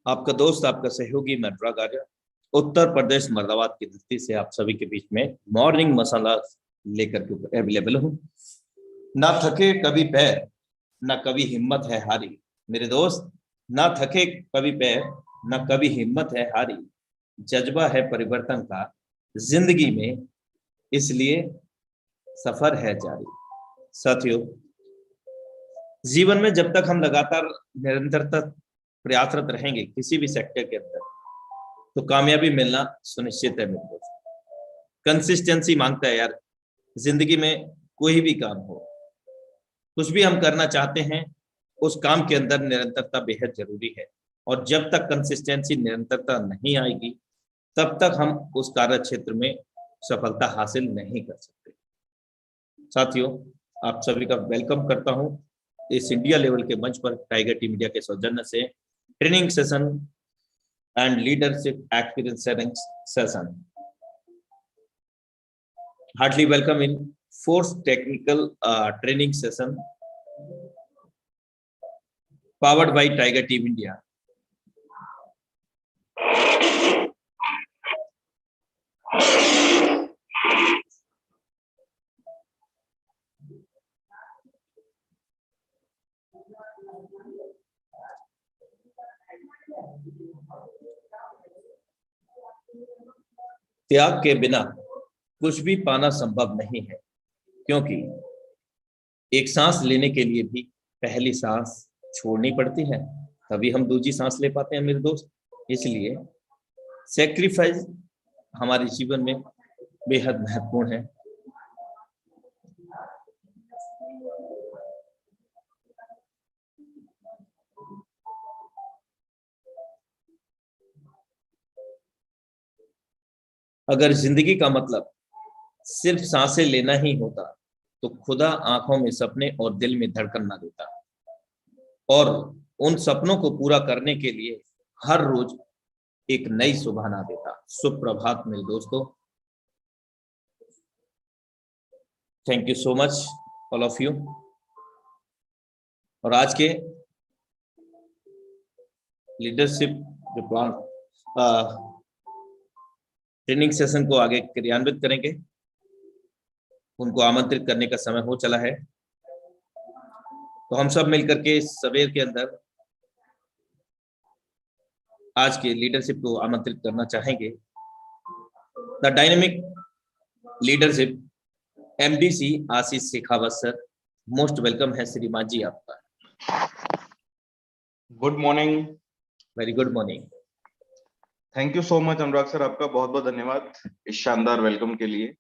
आपका दोस्त, आपका सहयोगी मैं अनुराग आर्य, उत्तर प्रदेश मर्दाबाद की धरती से आप सभी के बीच में मॉर्निंग मसाला लेकर के अवेलेबल हूँ। ना थके कभी पैर, ना कभी हिम्मत है हारी। मेरे दोस्त, ना थके कभी पैर, ना कभी हिम्मत है हारी। जज्बा है परिवर्तन का जिंदगी में, इसलिए सफर है जारी। साथियों, जीवन में जब तक हम लगातार निरंतरता प्रयासरत रहेंगे किसी भी सेक्टर के अंदर, तो कामयाबी मिलना सुनिश्चित है मेरे दोस्त। कंसिस्टेंसी मांगता है यार, जिंदगी में कोई भी काम हो, कुछ भी हम करना चाहते हैं, उस काम के अंदर निरंतरता बेहद जरूरी है। और जब तक कंसिस्टेंसी निरंतरता नहीं आएगी, तब तक हम उस कार्य क्षेत्र में सफलता हासिल नहीं कर सकते। साथियों, आप सभी का वेलकम करता हूं इस इंडिया लेवल के मंच पर टाइगर टीम इंडिया के सौजन्य से training session and leadership experience session. Heartily welcome in fourth technical training session powered by Tiger Team India. त्याग के बिना कुछ भी पाना संभव नहीं है, क्योंकि एक सांस लेने के लिए भी पहली सांस छोड़नी पड़ती है, तभी हम दूसरी सांस ले पाते हैं मेरे दोस्त। इसलिए सेक्रीफाइस हमारे जीवन में बेहद महत्वपूर्ण है। अगर जिंदगी का मतलब सिर्फ सांसें लेना ही होता, तो खुदा आंखों में सपने और दिल में धड़कन ना देता, और उन सपनों को पूरा करने के लिए हर रोज एक नई सुबह ना देता। सुप्रभात मेरे दोस्तों, thank you so much all of you. और आज के लीडरशिप जो प्लान ट्रेनिंग सेशन को आगे क्रियान्वित करेंगे, उनको आमंत्रित करने का समय हो चला है। तो हम सब मिलकर के सवेर के अंदर आज के लीडरशिप को आमंत्रित करना चाहेंगे। The dynamic leadership MDC Ashish Shekhawat sir, most welcome है श्रीमान जी आपका। Good morning. Very good morning. Thank you so much Anurag sir, आपका बहुत बहुत धन्यवाद इस शानदार वेलकम के लिए।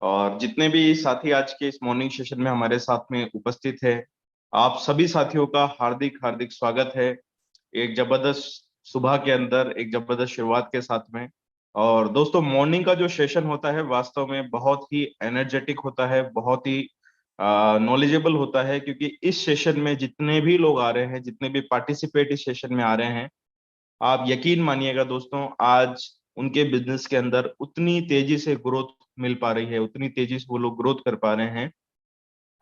और जितने भी साथी आज के इस मॉर्निंग सेशन में हमारे साथ में उपस्थित है, आप सभी साथियों का हार्दिक हार्दिक स्वागत है एक जबरदस्त सुबह के अंदर, एक जबरदस्त शुरुआत के साथ में। और दोस्तों, मॉर्निंग का जो सेशन होता है वास्तव में बहुत ही एनर्जेटिक होता है, बहुत ही नॉलेजेबल होता है, क्योंकि इस सेशन में जितने भी लोग आ रहे हैं, जितने भी पार्टिसिपेट इस सेशन में आ रहे हैं, आप यकीन मानिएगा दोस्तों, आज उनके बिजनेस के अंदर उतनी तेजी से ग्रोथ मिल पा रही है, उतनी तेजी से वो लोग ग्रोथ कर पा रहे हैं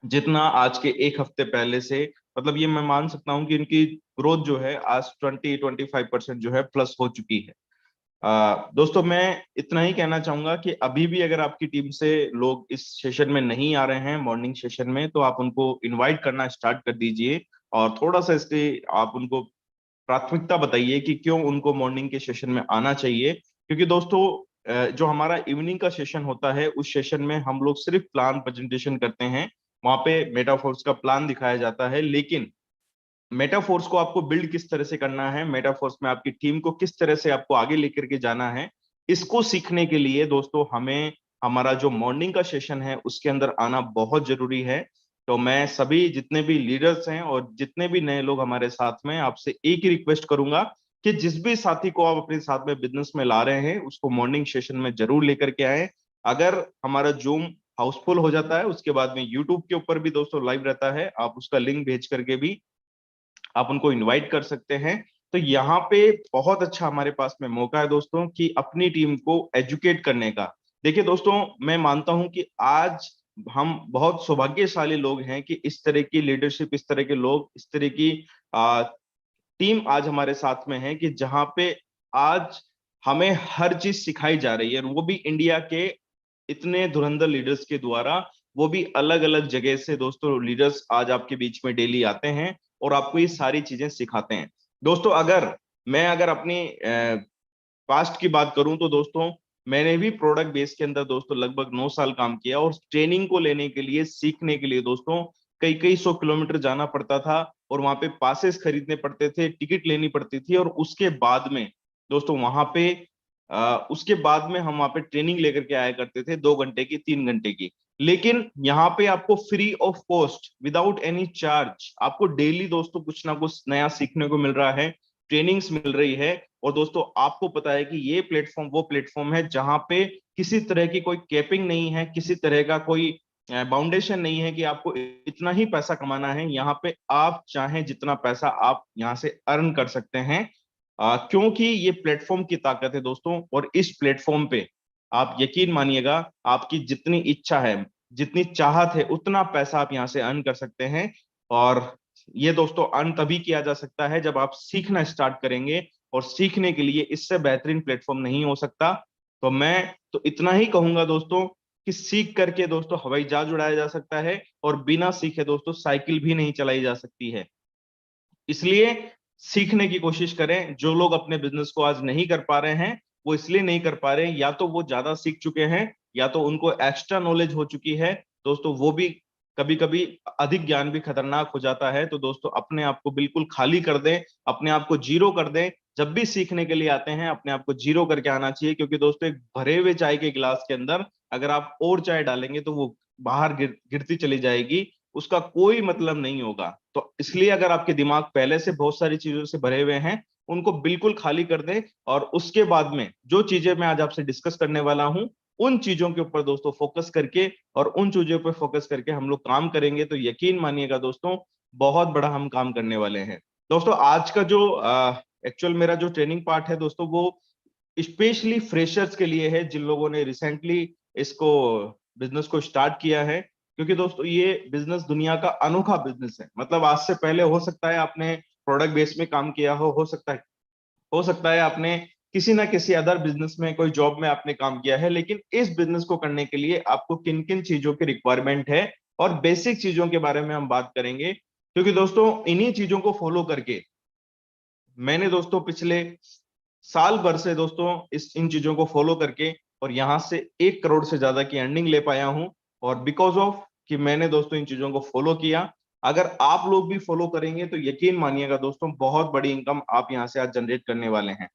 जितना आज के एक हफ्ते पहले से। मतलब ये मैं मान सकता हूं कि इनकी ग्रोथ जो है आज 20-25% जो है प्लस हो चुकी है। दोस्तों, मैं इतना ही कहना चाहूंगा कि अभी भी अगर आपकी टीम से लोग इस सेशन में नहीं आ रहे हैं मॉर्निंग सेशन में, तो आप उनको इनवाइट करना स्टार्ट कर दीजिए और थोड़ा सा इसके आप उनको प्राथमिकता बताइए कि क्यों उनको मॉर्निंग के सेशन में आना चाहिए। क्योंकि दोस्तों, जो हमारा इवनिंग का सेशन होता है, उस सेशन में हम लोग सिर्फ प्लान प्रेजेंटेशन करते हैं, वहां पे मेटाफोर्स का प्लान दिखाया जाता है, लेकिन मेटाफोर्स को आपको बिल्ड किस तरह से करना है, मेटाफोर्स में आपकी टीम को किस तरह से आपको आगे लेकर के जाना है, इसको सीखने के लिए दोस्तों हमें हमारा जो मॉर्निंग का सेशन है उसके अंदर आना बहुत जरूरी है। तो मैं सभी जितने भी लीडर्स हैं और जितने भी नए लोग हमारे साथ में, आपसे एक ही रिक्वेस्ट करूंगा कि जिस भी साथी को आप अपने साथ में बिजनेस में ला रहे हैं, उसको मॉर्निंग सेशन में जरूर लेकर के आए। अगर हमारा जूम हाउसफुल हो जाता है, उसके बाद में यूट्यूब के ऊपर भी दोस्तों लाइव रहता है, आप उसका लिंक भेज करके भी आप उनको इनवाइट कर सकते हैं। तो यहाँ पे बहुत अच्छा हमारे पास में मौका है दोस्तों कि अपनी टीम को एजुकेट करने का। देखिए दोस्तों, मैं मानता हूं कि आज हम बहुत सौभाग्यशाली लोग हैं कि इस तरह की लीडरशिप, इस तरह के लोग, इस तरह की टीम आज हमारे साथ में है कि जहां पे आज हमें हर चीज सिखाई जा रही है, वो भी इंडिया के इतने धुरंधर लीडर्स के द्वारा। वो भी अलग अलग जगह से दोस्तों लीडर्स आज आपके बीच में डेली आते हैं और आपको ये सारी चीजें सिखाते हैं। दोस्तों अगर अपनी पास्ट की बात करूं तो दोस्तों मैंने भी प्रोडक्ट बेस के अंदर दोस्तों लगभग 9 साल काम किया, और ट्रेनिंग को लेने के लिए, सीखने के लिए दोस्तों कई कई 100 किलोमीटर जाना पड़ता था, और वहां पे पासेस खरीदने पड़ते थे, टिकट लेनी पड़ती थी, और उसके बाद में दोस्तों उसके बाद में हम वहां पे ट्रेनिंग लेकर के आया करते थे, 2 घंटे की, 3 घंटे की। लेकिन यहाँ पे आपको free of cost, without any charge, आपको डेली दोस्तों कुछ ना कुछ नया सीखने को मिल रहा है, ट्रेनिंग्स मिल रही है। और दोस्तों आपको पता है कि ये प्लेटफॉर्म वो प्लेटफॉर्म है जहां पे किसी तरह की कोई कैपिंग नहीं है, किसी तरह का कोई बाउंडेशन नहीं है कि आपको इतना ही पैसा कमाना है। यहाँ पे आप चाहें जितना पैसा आप यहाँ से अर्न कर सकते हैं, क्योंकि ये प्लेटफॉर्म की ताकत है दोस्तों। और इस प्लेटफॉर्म पे आप यकीन मानिएगा, आपकी जितनी इच्छा है, जितनी चाहत है, उतना पैसा आप यहाँ से अर्न कर सकते हैं। और ये दोस्तों अर्न तभी किया जा सकता है जब आप सीखना स्टार्ट करेंगे, और सीखने के लिए इससे बेहतरीन प्लेटफॉर्म नहीं हो सकता। तो मैं तो इतना ही कहूंगा दोस्तों कि सीख करके दोस्तों हवाई जहाज उड़ाया जा सकता है, और बिना सीखे दोस्तों साइकिल भी नहीं चलाई जा सकती है। इसलिए सीखने की कोशिश करें। जो लोग अपने बिजनेस को आज नहीं कर पा रहे हैं, वो इसलिए नहीं कर पा रहे हैं, या तो वो ज्यादा सीख चुके हैं, या तो उनको एक्स्ट्रा नॉलेज हो चुकी है। दोस्तों वो भी कभी कभी अधिक ज्ञान भी खतरनाक हो जाता है। तो दोस्तों अपने आप को बिल्कुल खाली कर दें, अपने आप को जीरो कर दें। जब भी सीखने के लिए आते हैं अपने आप को जीरो करके आना चाहिए, क्योंकि दोस्तों एक भरे हुए चाय के गिलास के अंदर अगर आप और चाय डालेंगे तो वो बाहर गिरती चली जाएगी, उसका कोई मतलब नहीं होगा। तो इसलिए अगर आपके दिमाग पहले से बहुत सारी चीजों से भरे हुए हैं, उनको बिल्कुल खाली कर दें, और उसके बाद में जो चीजें मैं आज आपसे डिस्कस करने वाला हूं, उन चीजों के ऊपर दोस्तों फोकस करके, और उन चीजों पर फोकस करके हम लोग काम करेंगे, तो यकीन मानिएगा दोस्तों बहुत बड़ा हम काम करने वाले हैं। दोस्तों आज का जो एक्चुअल मेरा जो ट्रेनिंग पार्ट है दोस्तों, वो स्पेशली फ्रेशर्स के लिए है, जिन लोगों ने रिसेंटली इसको बिजनेस को स्टार्ट किया है। क्योंकि दोस्तों ये बिजनेस दुनिया का अनोखा बिजनेस है। मतलब आज से पहले हो सकता है आपने प्रोडक्ट बेस में काम किया हो सकता है आपने किसी ना किसी अदर बिजनेस में, कोई जॉब में आपने काम किया है, लेकिन इस बिजनेस को करने के लिए आपको किन किन चीजों की रिक्वायरमेंट है, और बेसिक चीजों के बारे में हम बात करेंगे। क्योंकि दोस्तों इन्हीं चीजों को फॉलो करके मैंने दोस्तों पिछले साल भर से दोस्तों इन चीजों को फॉलो करके, और यहां से 1 करोड़ से ज्यादा की अर्निंग ले पाया हूं। और बिकॉज ऑफ कि मैंने दोस्तों इन चीजों को फॉलो किया, अगर आप लोग भी फॉलो करेंगे तो यकीन मानिएगा दोस्तों बहुत बड़ी इनकम आप यहां से आज जनरेट करने वाले हैं।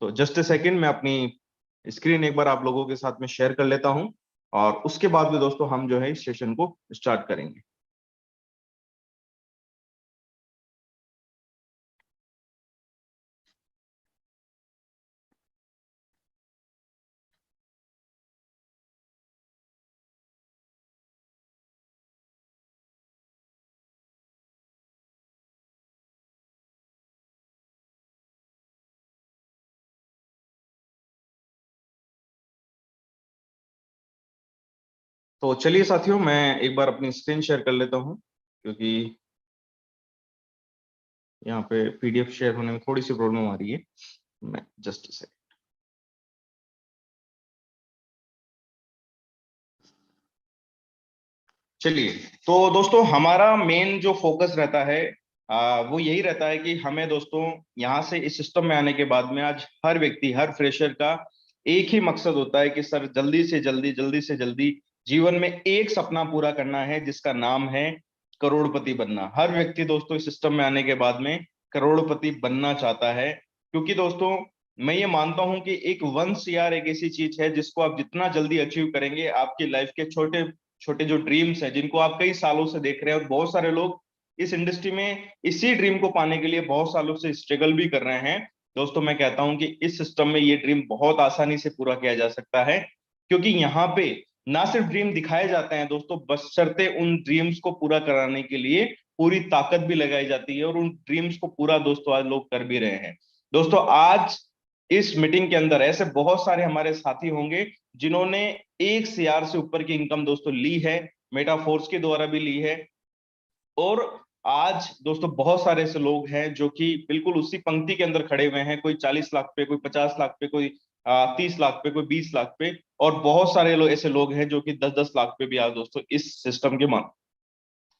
तो जस्ट ए सेकेंड, मैं अपनी स्क्रीन एक बार आप लोगों के साथ में शेयर कर लेता हूं, और उसके बाद में दोस्तों हम जो है इस सेशन को स्टार्ट करेंगे। तो चलिए साथियों, मैं एक बार अपनी स्क्रीन शेयर कर लेता हूं, क्योंकि यहाँ पे पीडीएफ शेयर होने में थोड़ी सी प्रॉब्लम आ रही है। मैं जस्ट से चलिए, तो दोस्तों हमारा मेन जो फोकस रहता है वो यही रहता है कि हमें दोस्तों यहाँ से इस सिस्टम में आने के बाद में आज हर व्यक्ति, हर फ्रेशर का एक ही मकसद होता है कि सर जल्दी से जल्दी जीवन में एक सपना पूरा करना है, जिसका नाम है करोड़पति बनना। हर व्यक्ति दोस्तों इस सिस्टम में आने के बाद में करोड़पति बनना चाहता है। क्योंकि दोस्तों मैं ये मानता हूं कि एक 1 CR एक ऐसी चीज है जिसको आप जितना जल्दी अचीव करेंगे, आपकी लाइफ के छोटे छोटे जो ड्रीम्स हैं, जिनको आप कई सालों से देख रहे हैं, और बहुत सारे लोग इस इंडस्ट्री में इसी ड्रीम को पाने के लिए बहुत सालों से स्ट्रगल भी कर रहे हैं। दोस्तों मैं कहता हूं कि इस सिस्टम में ये ड्रीम बहुत आसानी से पूरा किया जा सकता है। क्योंकि यहाँ पे ना सिर्फ ड्रीम दिखाए जाते हैं दोस्तों, बशर्ते उन ड्रीम्स को पूरा कराने के लिए पूरी ताकत भी लगाई जाती है, और उन ड्रीम्स को पूरा दोस्तों आज लोग कर भी रहे हैं। दोस्तों आज इस मीटिंग के अंदर ऐसे बहुत सारे हमारे साथी होंगे जिन्होंने 1 CR से ऊपर की इनकम दोस्तों ली है, मेटाफोर्स के द्वारा भी ली है, और आज दोस्तों बहुत सारे ऐसे लोग हैं जो कि बिल्कुल उसी पंक्ति के अंदर खड़े हुए हैं, कोई 40 लाख पे, कोई 50 लाख पे, कोई 30 लाख पे, कोई 20 लाख पे, और बहुत सारे लोग ऐसे लोग हैं जो कि 10-10 लाख पे भी आज दोस्तों इस सिस्टम के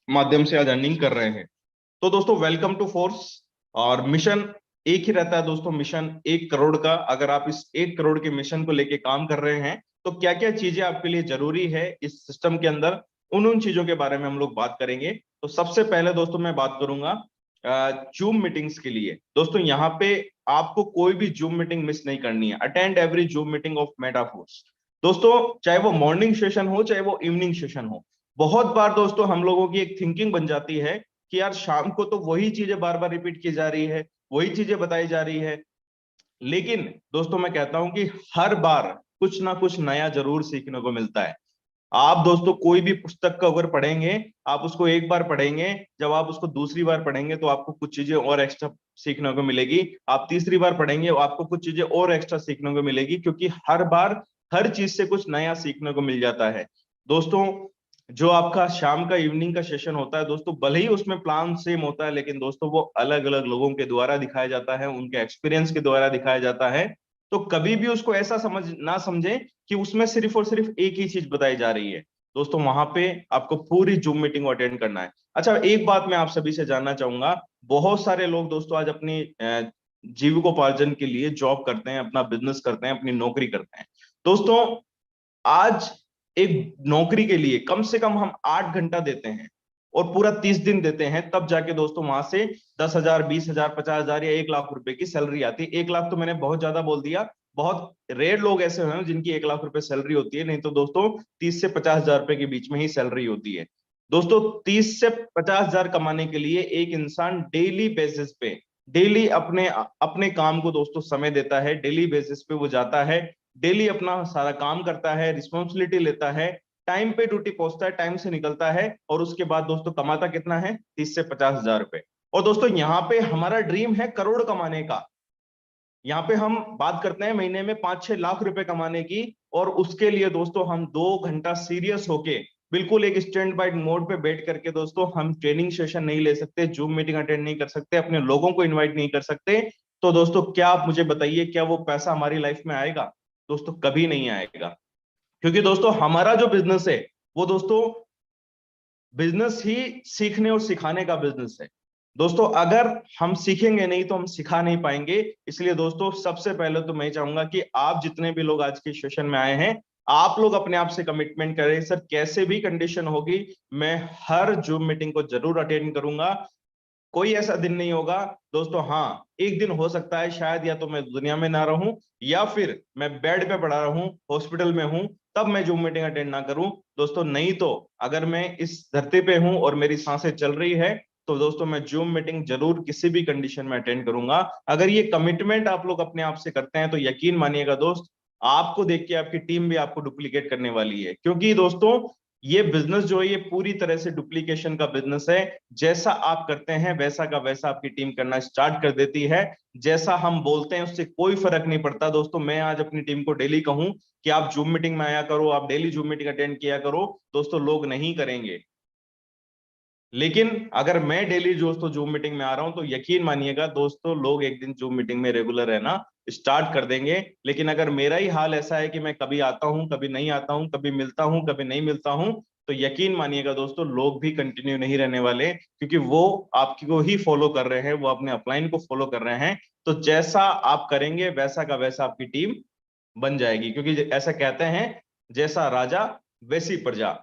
माध्यम से आज अर्निंग कर रहे हैं। तो दोस्तों वेलकम टू फोर्स। और मिशन एक ही रहता है दोस्तों, मिशन 1 करोड़ का। अगर आप इस 1 करोड़ के मिशन को लेके काम कर रहे हैं तो क्या क्या चीजें आपके लिए जरूरी है इस सिस्टम के अंदर, उन चीजों के बारे में हम लोग बात करेंगे। तो सबसे पहले दोस्तों मैं बात करूंगा जूम मीटिंग्स के लिए। दोस्तों यहाँ पे आपको कोई भी जूम मीटिंग मिस नहीं करनी है। Attend every zoom meeting of Metaforce. दोस्तों चाहे वो मॉर्निंग सेशन हो चाहे वो इवनिंग सेशन हो, बहुत बार दोस्तों हम लोगों की एक थिंकिंग बन जाती है कि यार शाम को तो वही चीजें बार बार रिपीट की जा रही है, वही चीजें बताई जा रही है। लेकिन दोस्तों मैं कहता हूं कि हर बार कुछ ना कुछ नया जरूर सीखने को मिलता है। आप दोस्तों कोई भी पुस्तक को अगर पढ़ेंगे, आप उसको एक बार पढ़ेंगे, जब आप उसको दूसरी बार पढ़ेंगे तो आपको कुछ चीजें और एक्स्ट्रा सीखने को मिलेगी। आप तीसरी बार पढ़ेंगे आपको कुछ चीजें और एक्स्ट्रा सीखने को मिलेगी, क्योंकि हर बार हर चीज से कुछ नया सीखने को मिल जाता है। दोस्तों जो आपका शाम का इवनिंग का सेशन होता है दोस्तों, भले ही उसमें प्लान सेम होता है, लेकिन दोस्तों वो अलग अलग लोगों के द्वारा दिखाया जाता है, उनके एक्सपीरियंस के द्वारा दिखाया जाता है। तो कभी भी उसको ऐसा ना समझे कि उसमें सिर्फ और सिर्फ एक ही चीज बताई जा रही है। दोस्तों वहां पे आपको पूरी जूम मीटिंग अटेंड करना है। अच्छा एक बात मैं आप सभी से जानना चाहूंगा, बहुत सारे लोग दोस्तों आज अपनी जीविकोपार्जन के लिए जॉब करते हैं, अपना बिजनेस करते हैं, अपनी नौकरी करते हैं। दोस्तों आज एक नौकरी के लिए कम से कम हम 8 घंटा देते हैं और पूरा 30 दिन देते हैं, तब जाके दोस्तों वहां से 10,000, 20,000, 50,000 या 1 लाख रुपए की सैलरी आती है। 1 लाख तो मैंने बहुत ज्यादा बोल दिया, बहुत रेयर लोग ऐसे हैं जिनकी 1 लाख रुपए सैलरी होती है, नहीं तो दोस्तों 30 से 50,000 रुपए के बीच में ही सैलरी होती है। दोस्तों 30 से 50,000 कमाने के लिए एक इंसान डेली बेसिस पे, डेली अपने अपने काम को दोस्तों समय देता है, डेली बेसिस पे वो जाता है, डेली अपना सारा काम करता है, रिस्पॉन्सिबिलिटी लेता है, टाइम पे ड्यूटी पहुंचता है, टाइम से निकलता है, और उसके बाद दोस्तों कमाता कितना है? 30 से 50,000 रुपए। और दोस्तों यहाँ पे हमारा ड्रीम है करोड़ कमाने का। यहाँ पे हम बात करते हैं महीने में 5-6 लाख रुपए कमाने की, और उसके लिए दोस्तों हम 2 घंटा सीरियस होके बिल्कुल एक स्टैंड बाय मोड पे बैठ करके दोस्तों हम ट्रेनिंग सेशन नहीं ले सकते, जूम मीटिंग अटेंड नहीं कर सकते, अपने लोगों को इन्वाइट नहीं कर सकते। तो दोस्तों क्या आप मुझे बताइए, क्या वो पैसा हमारी लाइफ में आएगा? दोस्तों कभी नहीं आएगा, क्योंकि दोस्तों हमारा जो बिजनेस है वो दोस्तों बिजनेस ही सीखने और सिखाने का बिजनेस है। दोस्तों अगर हम सीखेंगे नहीं तो हम सिखा नहीं पाएंगे। इसलिए दोस्तों सबसे पहले तो मैं चाहूंगा कि आप जितने भी लोग आज के सेशन में आए हैं, आप लोग अपने आप से कमिटमेंट करें, सर कैसे भी कंडीशन होगी मैं हर जूम मीटिंग को जरूर अटेंड करूंगा। कोई ऐसा दिन नहीं होगा दोस्तों, हाँ एक दिन हो सकता है शायद या तो मैं दुनिया में ना रहूं, या फिर मैं बेड पे पड़ा रहूं, हॉस्पिटल में हूं, तब मैं जूम मीटिंग अटेंड ना करूं। दोस्तों नहीं तो अगर मैं इस धरती पे हूं और मेरी सांसें चल रही है तो दोस्तों मैं जूम मीटिंग जरूर किसी भी कंडीशन में अटेंड करूंगा। अगर ये कमिटमेंट आप लोग अपने आप से करते हैं तो यकीन मानिएगा दोस्त, आपको देख के आपकी टीम भी आपको डुप्लीकेट करने वाली है। क्योंकि दोस्तों ये बिजनेस जो है ये पूरी तरह से डुप्लीकेशन का बिजनेस है। जैसा आप करते हैं वैसा का वैसा आपकी टीम करना स्टार्ट कर देती है। जैसा हम बोलते हैं उससे कोई फर्क नहीं पड़ता। दोस्तों मैं आज अपनी टीम को डेली कहूं कि आप जूम मीटिंग में आया करो, आप डेली जूम मीटिंग अटेंड किया करो, दोस्तों लोग नहीं करेंगे। लेकिन अगर मैं डेली दोस्तों जूम मीटिंग में आ रहा हूं तो यकीन मानिएगा दोस्तों लोग एक दिन जूम मीटिंग में रेगुलर रहना स्टार्ट कर देंगे। लेकिन अगर मेरा ही हाल ऐसा है कि मैं कभी आता हूं कभी नहीं आता हूं, कभी मिलता हूं कभी नहीं मिलता हूं, तो यकीन मानिएगा दोस्तों लोग भी कंटिन्यू नहीं रहने वाले, क्योंकि वो आपको ही फॉलो कर रहे हैं, वो अपने अपलाइन को फॉलो कर रहे हैं। तो जैसा आप करेंगे वैसा का वैसा आपकी टीम बन जाएगी, क्योंकि ऐसा कहते हैं जैसा राजा वैसी प्रजा,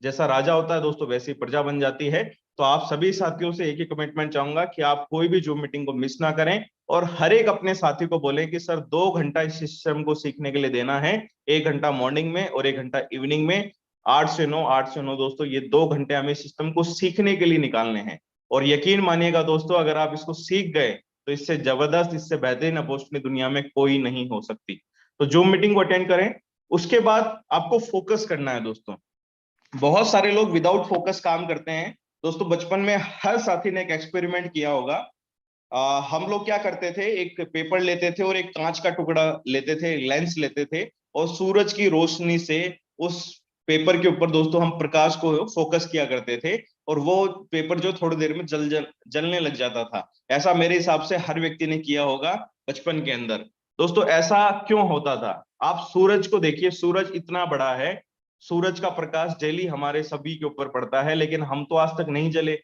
जैसा राजा होता है दोस्तों वैसी प्रजा बन जाती है। तो आप सभी साथियों से एक ही कमिटमेंट चाहूंगा कि आप कोई भी जूम मीटिंग को मिस ना करें, और हर एक अपने साथी को बोलें कि सर 2 घंटा इस सिस्टम को सीखने के लिए देना है, 1 घंटा मॉर्निंग में और 1 घंटा इवनिंग में, 8 से 9, 8 से 9 दोस्तों ये 2 घंटे हमें सिस्टम को सीखने के लिए निकालने हैं। और यकीन मानिएगा दोस्तों अगर आप इसको सीख गए तो इससे जबरदस्त, इससे बेहतरीन अपॉर्चुनिटी दुनिया में कोई नहीं हो सकती। तो जूम मीटिंग को अटेंड करें। उसके बाद आपको फोकस करना है दोस्तों। बहुत सारे लोग विदाउट फोकस काम करते हैं। दोस्तों बचपन में हर साथी ने एक एक्सपेरिमेंट किया होगा। हम लोग क्या करते थे, एक पेपर लेते थे और एक कांच का टुकड़ा लेते थे, लेंस लेते थे, और सूरज की रोशनी से उस पेपर के ऊपर दोस्तों हम प्रकाश को फोकस किया करते थे। और वो पेपर जो थोड़ी देर में जलने लग जाता था। ऐसा मेरे हिसाब से हर व्यक्ति ने किया होगा बचपन के अंदर। दोस्तों ऐसा क्यों होता था? आप सूरज को देखिए, सूरज इतना बड़ा है, सूरज का प्रकाश डेली हमारे सभी के ऊपर पड़ता है, लेकिन हम तो आज तक नहीं जले,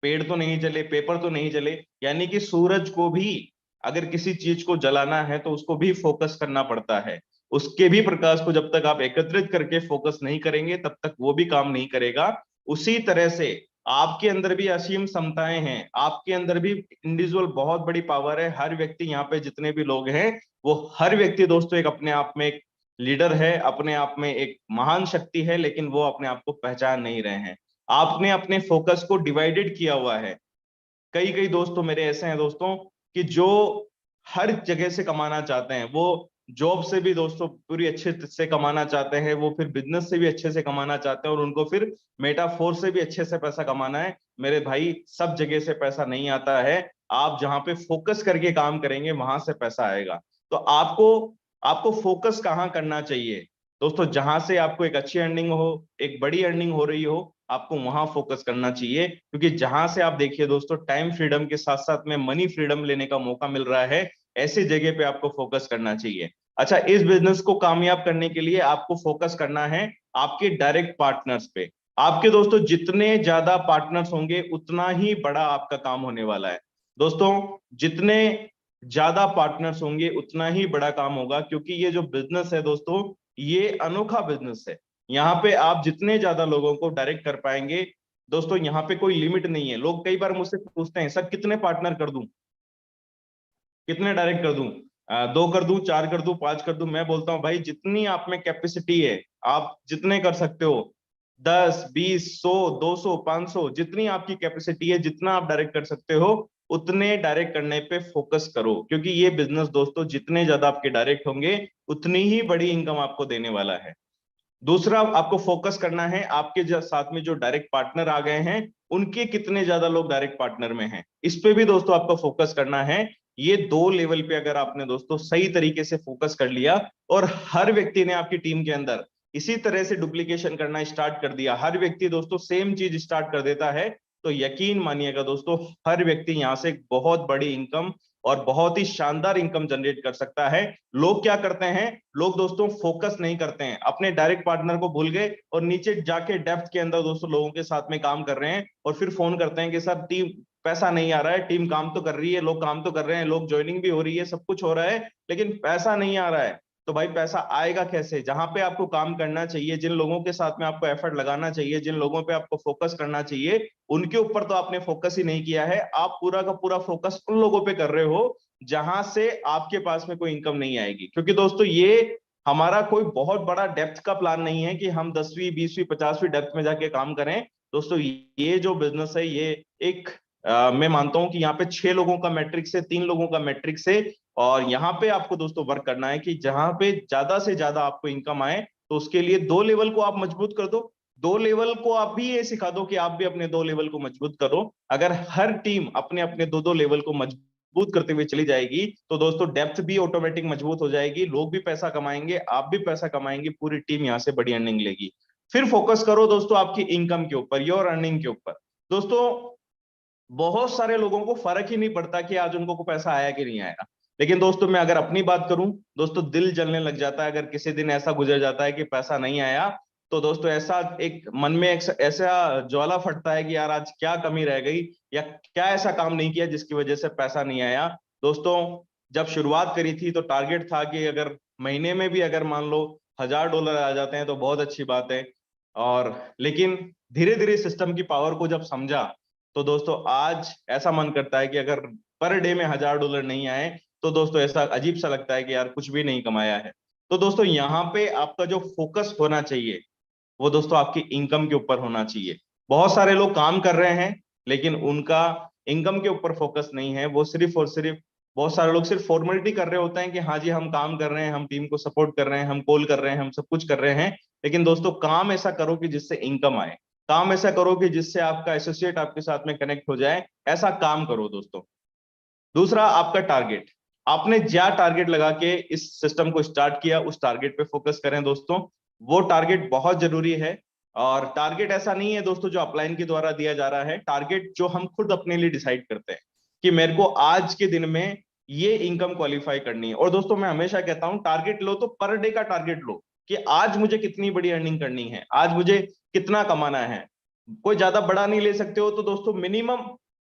पेड़ तो नहीं जले, पेपर तो नहीं जले। यानी कि सूरज को भी अगर किसी चीज को जलाना है तो उसको भी फोकस करना पड़ता है। उसके भी प्रकाश को जब तक आप एकत्रित करके फोकस नहीं करेंगे तब तक वो भी काम नहीं करेगा। उसी तरह से आपके अंदर भी असीम क्षमताएं हैं, आपके अंदर भी इंडिविजुअल बहुत बड़ी पावर है। हर व्यक्ति यहाँ पे जितने भी लोग हैं वो हर व्यक्ति दोस्तों एक अपने आप में एक लीडर है, अपने आप में एक महान शक्ति है, लेकिन वो अपने आप को पहचान नहीं रहे हैं। आपने अपने फोकस को डिवाइडेड किया हुआ है। कई कई दोस्तों मेरे ऐसे हैं दोस्तों कि जो हर जगह से कमाना चाहते हैं, वो जॉब से भी दोस्तों पूरी अच्छे से कमाना चाहते हैं, वो फिर बिजनेस से भी अच्छे से कमाना चाहते हैं, और उनको फिर मेटाफोर से भी अच्छे से पैसा कमाना है। मेरे भाई सब जगह से पैसा नहीं आता है, आप जहां पे फोकस करके काम करेंगे वहां से पैसा आएगा। तो आपको आपको फोकस कहाँ करना चाहिए दोस्तों? जहां से आपको एक अच्छी अर्निंग हो, एक बड़ी अर्निंग हो रही हो, आपको वहां फोकस करना चाहिए। क्योंकि जहां से आप देखिए दोस्तों टाइम फ्रीडम के साथ साथ में मनी फ्रीडम लेने का मौका मिल रहा है, ऐसी जगह पे आपको फोकस करना चाहिए। अच्छा, इस बिजनेस को कामयाब करने के लिए आपको फोकस करना है आपके डायरेक्ट पार्टनर्स पे। आपके दोस्तों जितने ज्यादा पार्टनर्स होंगे उतना ही बड़ा आपका काम होने वाला है। दोस्तों जितने ज्यादा पार्टनर्स होंगे उतना ही बड़ा काम होगा, क्योंकि ये जो बिजनेस है दोस्तों ये अनोखा बिजनेस है। यहाँ पे आप जितने ज्यादा लोगों को डायरेक्ट कर पाएंगे दोस्तों, यहाँ पे कोई लिमिट नहीं है। लोग कई बार मुझसे पूछते हैं सर कितने पार्टनर कर दूं, कितने डायरेक्ट कर दूं, 2 कर दूं, 4 कर दूं, 5 कर दूं? मैं बोलता हूं भाई जितनी आप में कैपेसिटी है आप जितने कर सकते हो, 10, 20, 100, 200, 500, जितनी आपकी कैपेसिटी है, जितना आप डायरेक्ट कर सकते हो उतने डायरेक्ट करने पे फोकस करो। क्योंकि ये बिजनेस दोस्तों जितने ज्यादा आपके डायरेक्ट होंगे उतनी ही बड़ी इनकम आपको देने वाला है। दूसरा आपको फोकस करना है आपके साथ में जो डायरेक्ट पार्टनर आ गए हैं उनके कितने ज्यादा लोग डायरेक्ट पार्टनर में हैं, इस पे भी दोस्तों आपको फोकस करना है। ये 2 लेवल पे अगर आपने दोस्तों सही तरीके से फोकस कर लिया और हर व्यक्ति ने आपकी टीम के अंदर इसी तरह से डुप्लीकेशन करना स्टार्ट कर दिया, हर व्यक्ति दोस्तों सेम चीज स्टार्ट कर देता है, तो यकीन मानिएगा दोस्तों हर व्यक्ति यहां से एक बहुत बड़ी इनकम और बहुत ही शानदार इनकम जनरेट कर सकता है। लोग क्या करते हैं, लोग दोस्तों फोकस नहीं करते हैं, अपने डायरेक्ट पार्टनर को भूल गए और नीचे जाके डेप्थ के अंदर दोस्तों लोगों के साथ में काम कर रहे हैं, और फिर फोन करते हैं कि सर टीम पैसा नहीं आ रहा है, टीम काम तो कर रही है, लोग काम तो कर रहे हैं, लोग ज्वाइनिंग भी हो रही है, सब कुछ हो रहा है, लेकिन पैसा नहीं आ रहा है। तो भाई पैसा आएगा कैसे? जहां पे आपको काम करना चाहिए, जिन लोगों के साथ में आपको एफर्ट लगाना चाहिए, जिन लोगों पे आपको फोकस करना चाहिए, उनके ऊपर तो आपने फोकस ही नहीं किया है। आप पूरा का पूरा फोकस उन लोगों पे कर रहे हो जहां से आपके पास में कोई इनकम नहीं आएगी। क्योंकि दोस्तों ये हमारा कोई बहुत बड़ा डेप्थ का प्लान नहीं है कि हम 10वीं 20वीं 50वीं डेप्थ में जाके काम करें। दोस्तों ये जो बिजनेस है ये एक मैं मानता हूं कि यहाँ पे 6 लोगों का मैट्रिक्स है, 3 लोगों का मैट्रिक्स है, और यहाँ पे आपको दोस्तों वर्क करना है कि जहां पे ज्यादा से ज्यादा आपको इनकम आए, तो उसके लिए 2 लेवल को आप मजबूत कर दो। 2 लेवल को आप भी ये सिखा दो कि आप भी अपने 2 लेवल को मजबूत करो। अगर हर टीम अपने अपने 2 लेवल को मजबूत करते हुए चली जाएगी तो दोस्तों डेप्थ भी ऑटोमेटिक मजबूत हो जाएगी, लोग भी पैसा कमाएंगे, आप भी पैसा कमाएंगे, पूरी टीम यहाँ से बड़ी अर्निंग लेगी। फिर फोकस करो दोस्तों आपकी इनकम के ऊपर, योर अर्निंग के ऊपर। दोस्तों बहुत सारे लोगों को फर्क ही नहीं पड़ता कि आज उनको को पैसा आया कि नहीं आया, लेकिन दोस्तों मैं अगर अपनी बात करूं दोस्तों दिल जलने लग जाता है अगर किसी दिन ऐसा गुजर जाता है कि पैसा नहीं आया। तो दोस्तों ऐसा एक मन में एक ऐसा ज्वाला फटता है कि यार आज क्या कमी रह गई, या क्या ऐसा काम नहीं किया जिसकी वजह से पैसा नहीं आया। दोस्तों जब शुरुआत करी थी तो टारगेट था कि अगर महीने में भी अगर मान लो $1000 आ जाते हैं तो बहुत अच्छी बात है। और लेकिन धीरे धीरे सिस्टम की पावर को जब समझा तो दोस्तों आज ऐसा मन करता है कि अगर पर डे में $1000 नहीं आए तो दोस्तों ऐसा अजीब सा लगता है कि यार कुछ भी नहीं कमाया है। तो दोस्तों यहाँ पे आपका जो फोकस होना चाहिए वो दोस्तों आपकी इनकम के ऊपर होना चाहिए। बहुत सारे लोग काम कर रहे हैं लेकिन उनका इनकम के ऊपर फोकस नहीं है, वो सिर्फ और सिर्फ बहुत सारे लोग सिर्फ फॉर्मेलिटी कर रहे होते हैं कि हाँ जी हम काम कर रहे हैं, हम टीम को सपोर्ट कर रहे हैं, हम कॉल कर रहे हैं, हम सब कुछ कर रहे हैं। लेकिन दोस्तों काम ऐसा करो कि जिससे इनकम आए, काम ऐसा करो कि जिससे आपका एसोसिएट आपके साथ में कनेक्ट हो जाए, ऐसा काम करो दोस्तों। दूसरा आपका टारगेट, आपने क्या टारगेट लगा के इस सिस्टम को स्टार्ट किया उस टारगेट पे फोकस करें दोस्तों। वो टारगेट बहुत जरूरी है। और टारगेट ऐसा नहीं है दोस्तों जो अपलाइन के द्वारा दिया जा रहा है, टारगेट जो हम खुद अपने लिए डिसाइड करते हैं कि मेरे को आज के दिन में ये इनकम क्वालिफाई करनी है। और दोस्तों मैं हमेशा कहता हूं टारगेट लो तो पर डे का टारगेट लो कि आज मुझे कितनी बड़ी अर्निंग करनी है, आज मुझे कितना कमाना है। कोई ज्यादा बड़ा नहीं ले सकते हो तो दोस्तों मिनिमम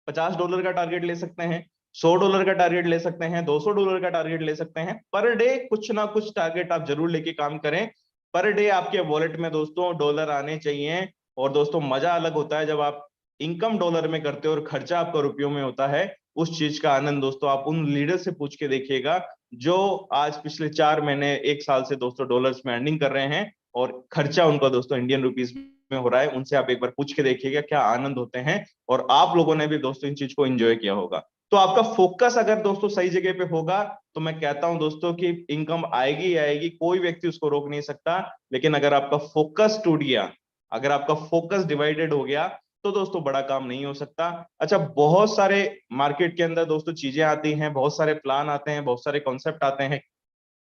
$50 का टारगेट ले सकते हैं, $100 का टारगेट ले सकते हैं, $200 का टारगेट ले सकते हैं। पर डे कुछ ना कुछ टारगेट आप जरूर लेके काम करें। पर डे आपके वॉलेट में दोस्तों डॉलर आने चाहिए। और दोस्तों मजा अलग होता है जब आप इनकम डॉलर में करते हो और खर्चा आपका रुपयों में होता है। उस चीज का आनंद दोस्तों आप उन लीडर से पूछ के देखिएगा जो आज पिछले 4 महीने 1 साल से दोस्तों डॉलर्स में अर्निंग कर रहे हैं और खर्चा उनका दोस्तों इंडियन रुपीज में हो रहा है। उनसे आप एक बार पूछ के देखिएगा क्या आनंद होते हैं। और आप लोगों ने भी दोस्तों इन चीज को एंजॉय किया होगा। तो आपका फोकस अगर दोस्तों सही जगह पे होगा तो मैं कहता हूं दोस्तों कि इनकम आएगी आएगी, कोई व्यक्ति उसको रोक नहीं सकता। लेकिन अगर आपका फोकस टूट गया, अगर आपका फोकस डिवाइडेड हो गया तो दोस्तों बड़ा काम नहीं हो सकता। अच्छा, बहुत सारे मार्केट के अंदर दोस्तों चीजें आती हैं, बहुत सारे प्लान आते हैं, बहुत सारे कॉन्सेप्ट आते हैं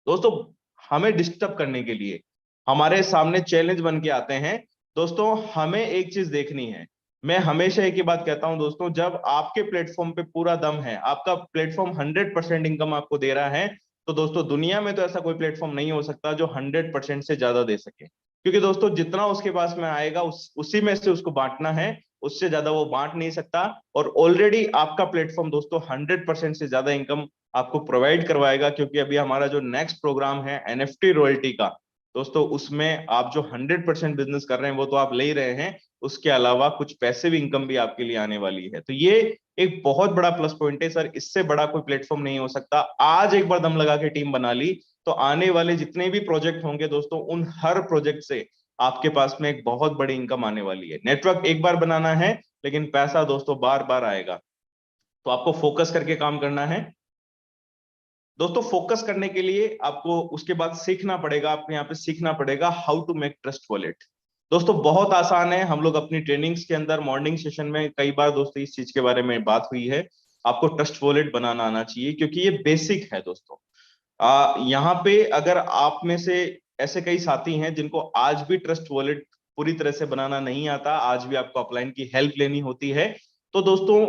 दोस्तों हमें डिस्टर्ब करने के लिए, हमारे सामने चैलेंज बन के आते हैं। दोस्तों हमें एक चीज देखनी है, मैं हमेशा एक ही बात कहता हूं दोस्तों, जब आपके प्लेटफॉर्म पे पूरा दम है, आपका प्लेटफॉर्म 100% इनकम आपको दे रहा है, तो दोस्तों दुनिया में तो ऐसा कोई प्लेटफॉर्म नहीं हो सकता जो 100% से ज्यादा दे सके। क्योंकि दोस्तों जितना उसके पास में आएगा उसी में से उसको बांटना है, उससे ज्यादा वो बांट नहीं सकता। और ऑलरेडी आपका प्लेटफॉर्म दोस्तों 100% से ज्यादा इनकम आपको प्रोवाइड करवाएगा। क्योंकि अभी हमारा जो नेक्स्ट प्रोग्राम है एनएफटी रॉयल्टी का दोस्तों, उसमें आप जो 100% बिजनेस कर रहे हैं वो तो आप ले ही रहे हैं, उसके अलावा कुछ पैसिव इनकम भी आपके लिए आने वाली है। तो ये एक बहुत बड़ा प्लस पॉइंट है सर, इससे बड़ा कोई प्लेटफॉर्म नहीं हो सकता। आज एक बार दम लगा के टीम बना ली तो आने वाले जितने भी प्रोजेक्ट होंगे दोस्तों, उन हर प्रोजेक्ट से आपके पास में एक बहुत बड़ी इनकम आने वाली है। नेटवर्क एक बार बनाना है लेकिन पैसा दोस्तों बार बार आएगा। तो आपको फोकस करके काम करना है दोस्तों। फोकस करने के लिए आपको उसके बाद सीखना पड़ेगा, आपको यहाँ पे सीखना पड़ेगा how to make trust wallet. दोस्तों बहुत आसान है, हम लोग अपनी ट्रेनिंग्स के अंदर मॉर्निंग सेशन में कई बार दोस्तों इस चीज के बारे में बात हुई है। आपको ट्रस्ट वॉलेट बनाना आना चाहिए क्योंकि ये बेसिक है दोस्तों। यहाँ पे अगर आप में से ऐसे कई साथी हैं जिनको आज भी ट्रस्ट वॉलेट पूरी तरह से बनाना नहीं आता, आज भी आपको अपलाइन की हेल्प लेनी होती है, तो दोस्तों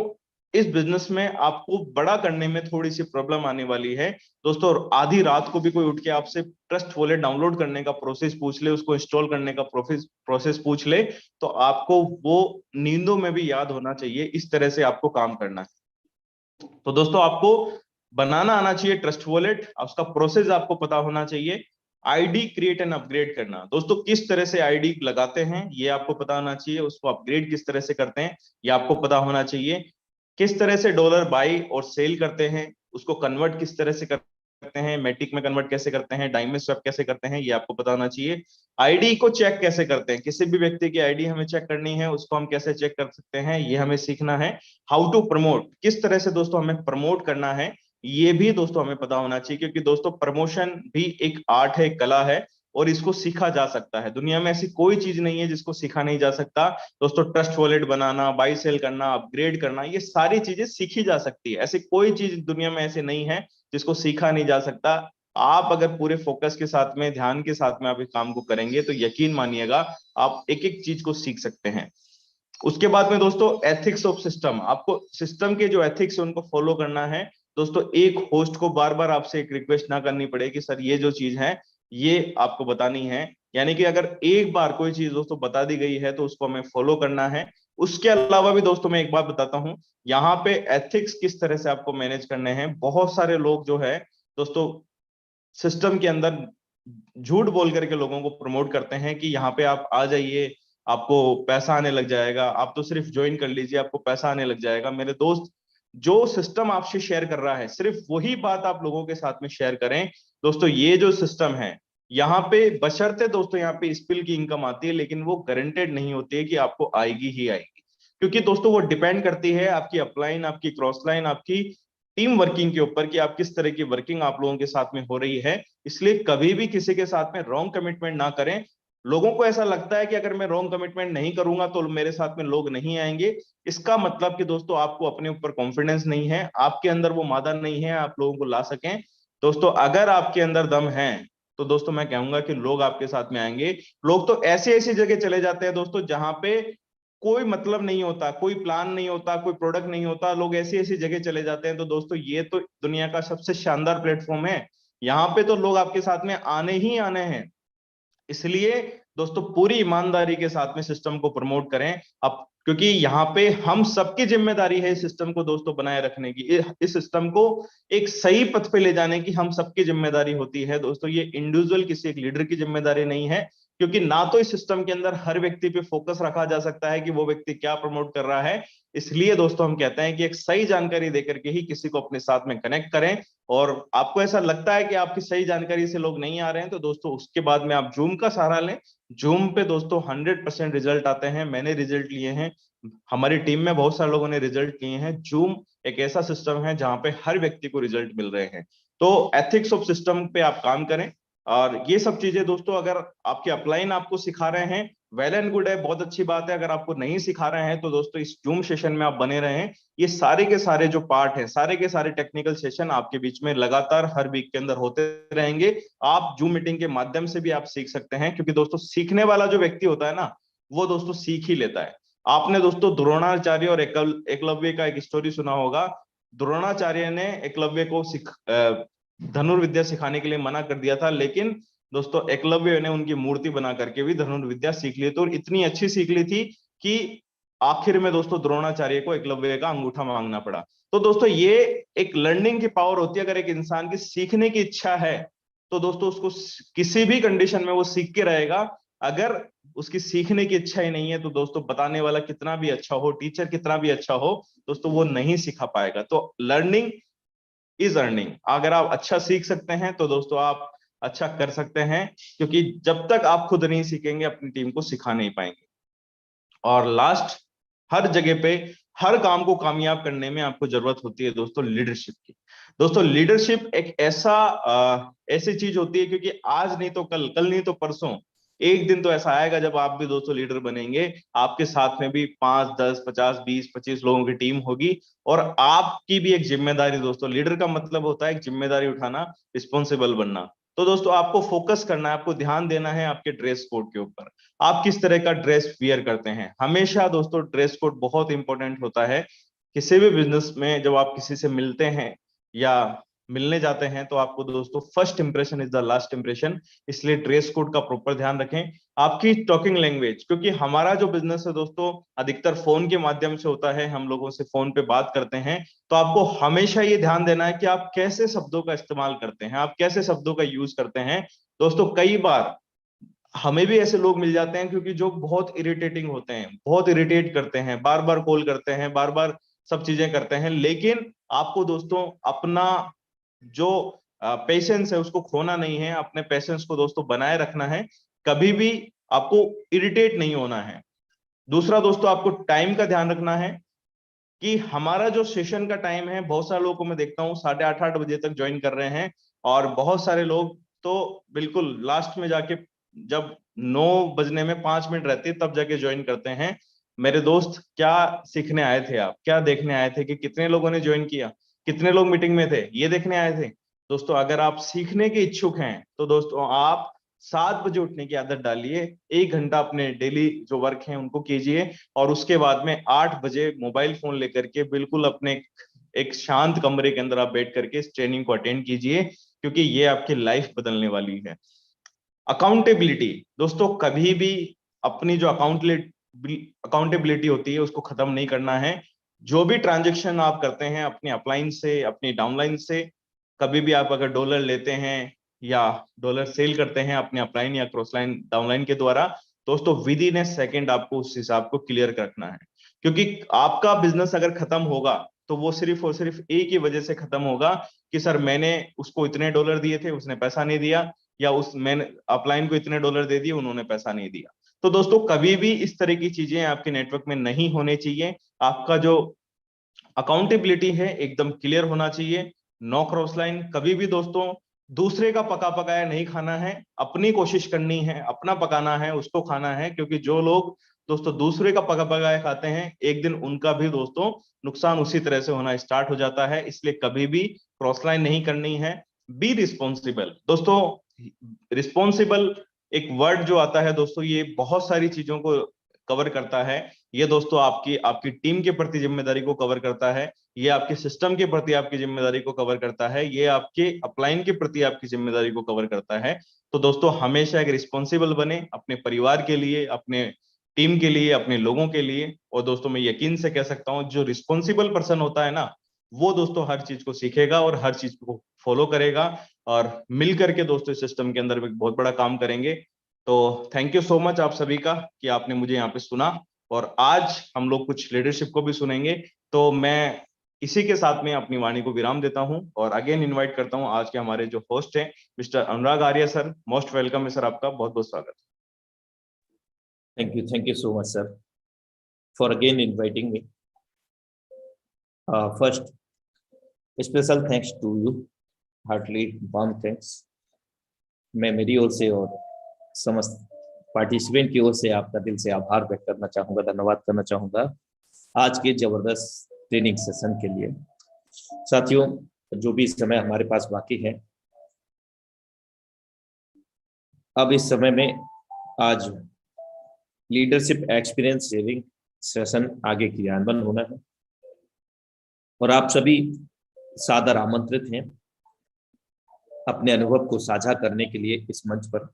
इस बिजनेस में आपको बड़ा करने में थोड़ी सी प्रॉब्लम आने वाली है दोस्तों। आधी रात को भी कोई उठ के आपसे ट्रस्ट वॉलेट डाउनलोड करने का प्रोसेस पूछ ले, उसको इंस्टॉल करने का प्रोसेस पूछ ले, तो आपको वो नींदों में भी याद होना चाहिए। इस तरह से आपको काम करना है। तो दोस्तों आपको बनाना आना चाहिए ट्रस्ट वॉलेट, उसका प्रोसेस आपको पता होना चाहिए। आईडी क्रिएट एंड अपग्रेड करना दोस्तों, किस तरह से आईडी लगाते हैं ये आपको पता होना चाहिए, उसको अपग्रेड किस तरह से करते हैं ये आपको पता होना चाहिए। किस तरह से डॉलर बाई और सेल करते हैं, उसको कन्वर्ट किस तरह से करते हैं, मैटिक में कन्वर्ट कैसे करते हैं, डायमंड स्वैप कैसे करते हैं, ये आपको पता होना चाहिए। आईडी को चेक कैसे करते हैं, किसी भी व्यक्ति की आईडी हमें चेक करनी है, उसको हम कैसे चेक कर सकते हैं ये हमें सीखना है। हाउ टू प्रमोट, किस तरह से दोस्तों हमें प्रमोट करना है ये भी दोस्तों हमें पता होना चाहिए। क्योंकि दोस्तों प्रमोशन भी एक आर्ट है, एक कला है और इसको सीखा जा सकता है। दुनिया में ऐसी कोई चीज नहीं है जिसको सीखा नहीं जा सकता दोस्तों। ट्रस्ट वॉलेट बनाना, बाई सेल करना, अपग्रेड करना, ये सारी चीजें सीखी जा सकती है। ऐसी कोई चीज दुनिया में ऐसे नहीं है जिसको सीखा नहीं जा सकता। आप अगर पूरे फोकस के साथ में, ध्यान के साथ में आप इस काम को करेंगे तो यकीन मानिएगा आप एक एक चीज को सीख सकते हैं। उसके बाद में दोस्तों एथिक्स ऑफ सिस्टम, आपको सिस्टम के जो एथिक्स है उनको फॉलो करना है दोस्तों। एक होस्ट को बार बार आपसे एक रिक्वेस्ट ना करनी पड़े कि सर ये जो चीज है ये आपको बतानी है। यानी कि अगर एक बार कोई चीज दोस्तों बता दी गई है तो उसको हमें फॉलो करना है। उसके अलावा भी दोस्तों मैं एक बात बताता हूं, यहाँ पे एथिक्स किस तरह से आपको मैनेज करने हैं। बहुत सारे लोग जो है दोस्तों सिस्टम के अंदर झूठ बोल करके लोगों को प्रमोट करते हैं कि यहाँ पे आप आ जाइए, आपको पैसा आने लग जाएगा, आप तो सिर्फ ज्वाइन कर लीजिए आपको पैसा आने लग जाएगा। मेरे दोस्त, जो सिस्टम आपसे शेयर कर रहा है सिर्फ वही बात आप लोगों के साथ में शेयर करें दोस्तों। ये जो सिस्टम है यहाँ पे बशर्ते दोस्तों यहाँ पे स्पिल की इनकम आती है, लेकिन वो गारंटेड नहीं होती है कि आपको आएगी ही आएगी। क्योंकि दोस्तों वो डिपेंड करती है आपकी अपलाइन, आपकी क्रॉस लाइन, आपकी टीम वर्किंग के ऊपर कि आप किस तरह की वर्किंग आप लोगों के साथ में हो रही है। इसलिए कभी भी किसी के साथ में रॉन्ग कमिटमेंट ना करें। लोगों को ऐसा लगता है कि अगर मैं रॉन्ग कमिटमेंट नहीं करूंगा तो मेरे साथ में लोग नहीं आएंगे। इसका मतलब कि दोस्तों आपको अपने ऊपर कॉन्फिडेंस नहीं है, आपके अंदर वो मादा नहीं है आप लोगों को ला सकें। दोस्तों अगर आपके अंदर दम है तो दोस्तों मैं कहूंगा कि लोग आपके साथ में आएंगे। लोग तो ऐसे ऐसी जगह चले जाते हैं दोस्तों जहां पे कोई मतलब नहीं होता, कोई प्लान नहीं होता, कोई प्रोडक्ट नहीं होता, लोग ऐसी ऐसी जगह चले जाते हैं। तो दोस्तों ये तो दुनिया का सबसे शानदार प्लेटफॉर्म है, यहाँ पे तो लोग आपके साथ में आने ही आने हैं। इसलिए दोस्तों पूरी ईमानदारी के साथ में सिस्टम को प्रमोट करें अब, क्योंकि यहाँ पे हम सबकी जिम्मेदारी है इस सिस्टम को दोस्तों बनाए रखने की, इस सिस्टम को एक सही पथ पे ले जाने की हम सबकी जिम्मेदारी होती है दोस्तों। ये इंडिविजुअल किसी एक लीडर की जिम्मेदारी नहीं है, क्योंकि ना तो इस सिस्टम के अंदर हर व्यक्ति पे फोकस रखा जा सकता है कि वो व्यक्ति क्या प्रमोट कर रहा है। इसलिए दोस्तों हम कहते हैं कि एक सही जानकारी देकर के ही किसी को अपने साथ में कनेक्ट करें। और आपको ऐसा लगता है कि आपकी सही जानकारी से लोग नहीं आ रहे हैं, तो दोस्तों उसके बाद में आप जूम का सहारा लें। जूम पे दोस्तों 100% रिजल्ट आते हैं, मैंने रिजल्ट लिए हैं, हमारी टीम में बहुत सारे लोगों ने रिजल्ट लिए हैं। जूम एक ऐसा सिस्टम है जहां पे हर व्यक्ति को रिजल्ट मिल रहे हैं। तो एथिक्स ऑफ सिस्टम पे आप काम करें। और ये सब चीजें दोस्तों अगर आपके अपलाइन आपको सिखा रहे हैं, वेल एंड गुड है, बहुत अच्छी बात है। अगर आपको नहीं सिखा रहे हैं तो दोस्तों इस जूम सेशन में आप बने रहें। ये सारे के सारे जो पार्ट हैं, सारे के सारे टेक्निकल सेशन आपके बीच में लगातार हर वीक के अंदर होते रहेंगे। आप जूम मीटिंग के माध्यम से भी आप सीख सकते हैं, क्योंकि दोस्तों सीखने वाला जो व्यक्ति होता है ना, वो दोस्तों सीख ही लेता है। आपने दोस्तों द्रोणाचार्य और एकलव्य का एक स्टोरी सुना होगा। द्रोणाचार्य ने एकलव्य को धनुर्विद्या सिखाने के लिए मना कर दिया था, लेकिन दोस्तों एकलव्य ने उनकी मूर्ति बना करके भी धनुर्विद्या सीख ली थी, और इतनी अच्छी सीख ली थी कि आखिर में दोस्तों द्रोणाचार्य को एकलव्य का अंगूठा मांगना पड़ा। तो दोस्तों ये एक लर्निंग की पावर होती है। अगर एक इंसान की सीखने की इच्छा है तो दोस्तों उसको किसी भी कंडीशन में वो सीख के रहेगा। अगर उसकी सीखने की इच्छा ही नहीं है तो दोस्तों बताने वाला कितना भी अच्छा हो, टीचर कितना भी अच्छा हो, दोस्तों वो नहीं सिखा पाएगा। तो लर्निंग इज अर्निंग। अगर आप अच्छा सीख सकते हैं तो दोस्तों आप अच्छा कर सकते हैं, क्योंकि जब तक आप खुद नहीं सीखेंगे अपनी टीम को सिखा नहीं पाएंगे। और लास्ट, हर जगह पे हर काम को कामयाब करने में आपको जरूरत होती है दोस्तों लीडरशिप की। दोस्तों लीडरशिप एक ऐसी चीज होती है, क्योंकि आज नहीं तो कल, कल नहीं तो परसों, एक दिन तो ऐसा आएगा जब आप भी दोस्तों लीडर बनेंगे। आपके साथ में भी 5, 10, 50, 20, 25 लोगों की टीम होगी, और आपकी भी एक जिम्मेदारी। दोस्तों लीडर का मतलब होता है एक जिम्मेदारी उठाना, रिस्पॉन्सिबल बनना। तो दोस्तों आपको फोकस करना है, आपको ध्यान देना है आपके ड्रेस कोड के ऊपर। आप किस तरह का ड्रेस वियर करते हैं, हमेशा दोस्तों ड्रेस कोड बहुत इंपॉर्टेंट होता है। किसी भी बिजनेस में जब आप किसी से मिलते हैं या मिलने जाते हैं, तो आपको दोस्तों first impression is the last impression. इसलिए ड्रेस कोड का प्रॉपर ध्यान रखें। आपकी टॉकिंग लैंग्वेज, क्योंकि हमारा जो बिजनेस है दोस्तों अधिकतर फोन के माध्यम से होता है, हम लोगों से फोन पे बात करते हैं, तो आपको हमेशा ये ध्यान देना है कि आप कैसे शब्दों का इस्तेमाल करते हैं, आप कैसे शब्दों का यूज करते हैं। दोस्तों कई बार हमें भी ऐसे लोग मिल जाते हैं क्योंकि जो बहुत इरिटेटिंग होते हैं, बहुत इरिटेट करते हैं, बार बार कॉल करते हैं, बार बार सब चीजें करते हैं। लेकिन आपको दोस्तों अपना जो पेशेंस है उसको खोना नहीं है, अपने पेशेंस को दोस्तों बनाए रखना है, कभी भी आपको इरिटेट नहीं होना है। दूसरा दोस्तों आपको टाइम का ध्यान रखना है, कि हमारा जो सेशन का टाइम है, बहुत सारे लोगों को मैं देखता हूँ 8:30 बजे तक ज्वाइन कर रहे हैं, और बहुत सारे लोग तो बिल्कुल लास्ट में जाके जब 9 बजने में 5 मिनट रहते हैं तब जाके ज्वाइन करते हैं। मेरे दोस्त क्या सीखने आए थे, आप क्या देखने आए थे कि कितने लोगों ने ज्वाइन किया, कितने लोग मीटिंग में थे, ये देखने आए थे? दोस्तों अगर आप सीखने के इच्छुक हैं तो दोस्तों आप 7 बजे उठने की आदत डालिए, 1 घंटा अपने डेली जो वर्क है उनको कीजिए, और उसके बाद में 8 बजे मोबाइल फोन लेकर के बिल्कुल अपने एक शांत कमरे के अंदर आप बैठ करके इस ट्रेनिंग को अटेंड कीजिए, क्योंकि ये आपकी लाइफ बदलने वाली है। अकाउंटेबिलिटी, दोस्तों कभी भी अपनी जो अकाउंटेबिलिटी होती है उसको खत्म नहीं करना है। जो भी ट्रांजेक्शन आप करते हैं अपने अपलाइन से, अपनी डाउनलाइन से, कभी भी आप अगर डॉलर लेते हैं या डॉलर सेल करते हैं अपने अपलाइन या क्रॉसलाइन डाउनलाइन के द्वारा, दोस्तों विद इन ए सेकेंड आपको उस हिसाब को क्लियर रखना है। क्योंकि आपका बिजनेस अगर खत्म होगा तो वो सिर्फ और सिर्फ एक ही वजह से खत्म होगा कि सर मैंने उसको इतने डॉलर दिए थे, उसने पैसा नहीं दिया, या मैंने अपलाइन को इतने डॉलर दे दिए, उन्होंने पैसा नहीं दिया। तो दोस्तों कभी भी इस तरह की चीजें आपके नेटवर्क में नहीं होनी चाहिए। आपका जो अकाउंटेबिलिटी है एकदम क्लियर होना चाहिए। नो क्रॉस लाइन, कभी भी दोस्तों दूसरे का पका पकाया नहीं खाना है, अपनी कोशिश करनी है, अपना पकाना है, उसको खाना है। क्योंकि जो लोग दोस्तों दूसरे का पका पकाया खाते हैं, एक दिन उनका भी दोस्तों नुकसान उसी तरह से होना स्टार्ट हो जाता है। इसलिए कभी भी क्रॉस लाइन नहीं करनी है। बी रिस्पॉन्सिबल, दोस्तों रिस्पॉन्सिबल एक वर्ड जो आता है दोस्तों, ये बहुत सारी चीजों को कवर करता है। ये दोस्तों आपकी आपकी टीम के प्रति जिम्मेदारी को कवर करता है, ये आपके सिस्टम के प्रति आपकी जिम्मेदारी को कवर करता है, ये आपके अपलाइन के प्रति आपकी जिम्मेदारी को कवर करता है। तो दोस्तों हमेशा एक रिस्पॉन्सिबल बने अपने परिवार के लिए, अपने टीम के लिए, अपने लोगों के लिए। और दोस्तों मैं यकीन से कह सकता हूं, जो रिस्पॉन्सिबल पर्सन होता है ना, वो दोस्तों हर चीज को सीखेगा और हर चीज को फॉलो करेगा, और मिल करके दोस्तों सिस्टम के अंदर भी बहुत बड़ा काम करेंगे। तो थैंक यू सो मच आप सभी का कि आपने मुझे यहाँ पे सुना, और आज हम लोग कुछ लीडरशिप को भी सुनेंगे। तो मैं इसी के साथ में अपनी वाणी को विराम देता हूं और अगेन इनवाइट करता हूं आज के हमारे जो होस्ट हैं mister Anurag Arya sir. Most welcome है सर, आपका बहुत बहुत स्वागत। Thank you so much, sir, for again inviting me. First, special thanks to you, heartily warm thanks. मैं मेरी ओर से और समस्त पार्टिसिपेंट की ओर से आपका दिल से आभार व्यक्त करना चाहूँगा, धन्यवाद करना चाहूँगा आज के जबरदस्त ट्रेनिंग सेशन के लिए। साथियों, जो भी समय हमारे पास बाकी है, अब इस समय में आज लीडरशिप एक्सपीरियंस शेयरिंग सेशन आगे क्रियान्वयन होना है और आप सभी सादर आमंत्रित हैं अपने अनुभव को साझा करने के लिए इस मंच पर।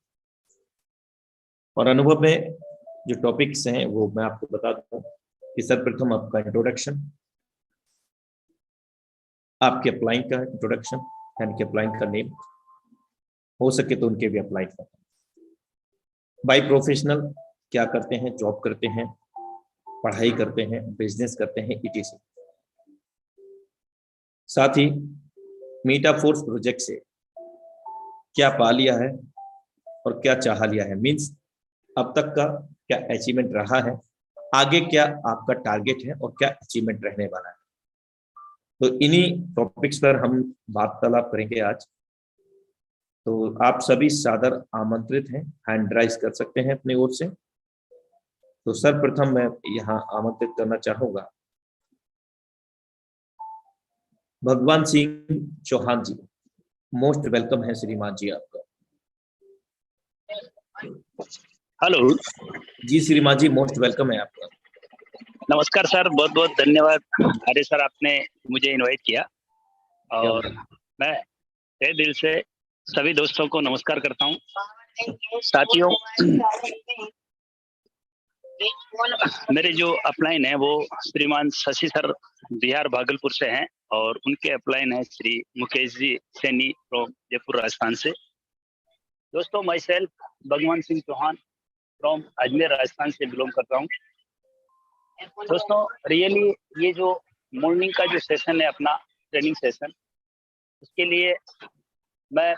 और अनुभव में जो टॉपिक्स हैं वो मैं आपको बता दूं कि सर्वप्रथम आपका इंट्रोडक्शन, आपके अप्लाइंग का इंट्रोडक्शन एंड के अप्लाइंग का नेम, हो सके तो उनके भी अप्लाई करें। बाय प्रोफेशनल क्या करते हैं, जॉब करते हैं, पढ़ाई करते हैं, बिजनेस करते हैं, etc। साथ ही मीटाफोर्स प्रोजेक्ट से क्या पा लिया है और क्या चाह लिया है, मींस अब तक का क्या अचीवमेंट रहा है, आगे क्या आपका टारगेट है और क्या अचीवमेंट रहने वाला है। तो इन्हीं टॉपिक्स पर हम वार्तालाप करेंगे आज। तो आप सभी सादर आमंत्रित हैं, हैंड राइज कर सकते हैं अपनी ओर से। तो सर्वप्रथम मैं यहाँ आमंत्रित करना चाहूंगा भगवान सिंह चौहान जी। मोस्ट वेलकम है श्रीमान जी आपका। हेलो जी श्रीमान जी, मोस्ट वेलकम है आपका। नमस्कार सर, बहुत बहुत धन्यवाद आर्य सर, आपने मुझे इनवाइट किया और मैं तहे दिल से सभी दोस्तों को नमस्कार करता हूं। साथियों, मेरे जो अपलाइन है वो श्रीमान शशि सर बिहार भागलपुर से हैं और उनके अपलाइन है श्री मुकेश जी सैनी फ्रॉम जयपुर राजस्थान से। दोस्तों, माई सेल्फ भगवान सिंह चौहान फ्रॉम अजमेर राजस्थान से बिलोंग करता हूँ। दोस्तों, रियली ये जो मॉर्निंग का जो सेशन है अपना ट्रेनिंग सेशन, उसके लिए मैं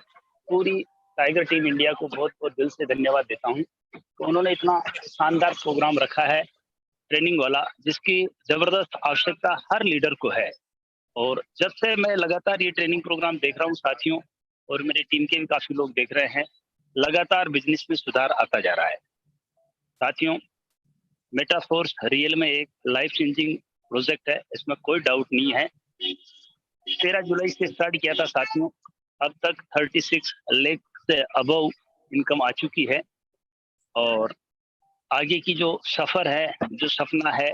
पूरी टाइगर टीम इंडिया को बहुत बहुत दिल से धन्यवाद देता हूँ। तो उन्होंने इतना शानदार प्रोग्राम रखा है ट्रेनिंग वाला, जिसकी जबरदस्त आवश्यकता हर लीडर को है। और जब से मैं लगातार ये ट्रेनिंग प्रोग्राम देख रहा हूँ साथियों, और मेरी टीम के भी काफी लोग देख रहे हैं, लगातार बिजनेस में सुधार आता जा रहा है। साथियों, मेटाफोर्स रियल में एक लाइफ चेंजिंग प्रोजेक्ट है, इसमें कोई डाउट नहीं है। 13 जुलाई से स्टार्ट किया था साथियों, अब तक 36 लाख से अबव इनकम आ चुकी है और आगे की जो सफर है, जो सपना है,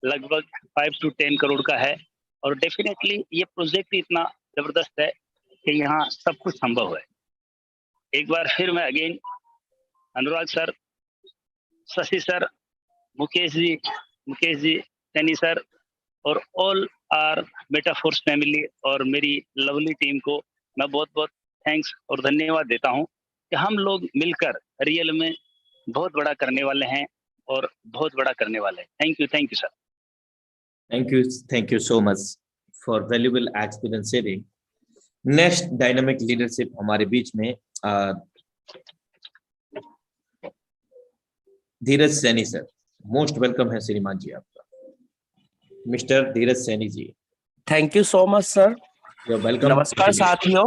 लगभग 5 to 10 करोड़ का है। और डेफिनेटली ये प्रोजेक्ट इतना जबरदस्त है कि यहाँ सब कुछ संभव है। एक बार फिर मैं अगेन अनुराग sir, Shashi sir, Mukesh ji Saini sir और ऑल आर मेटाफोर्स फैमिली और मेरी लवली टीम को मैं बहुत बहुत थैंक्स और धन्यवाद देता हूं कि हम लोग मिलकर रियल में बहुत बड़ा करने वाले हैं और बहुत बड़ा करने वाले हैं। Thank you sir. Thank you so much for valuable experience sharing. Next dynamic leadership हमारे बीच में Dheeraj Saini sir. Most welcome है श्रीमान जी आपका, mister Dheeraj Saini ji. Thank you so much sir. Welcome. नमस्कार साथियों,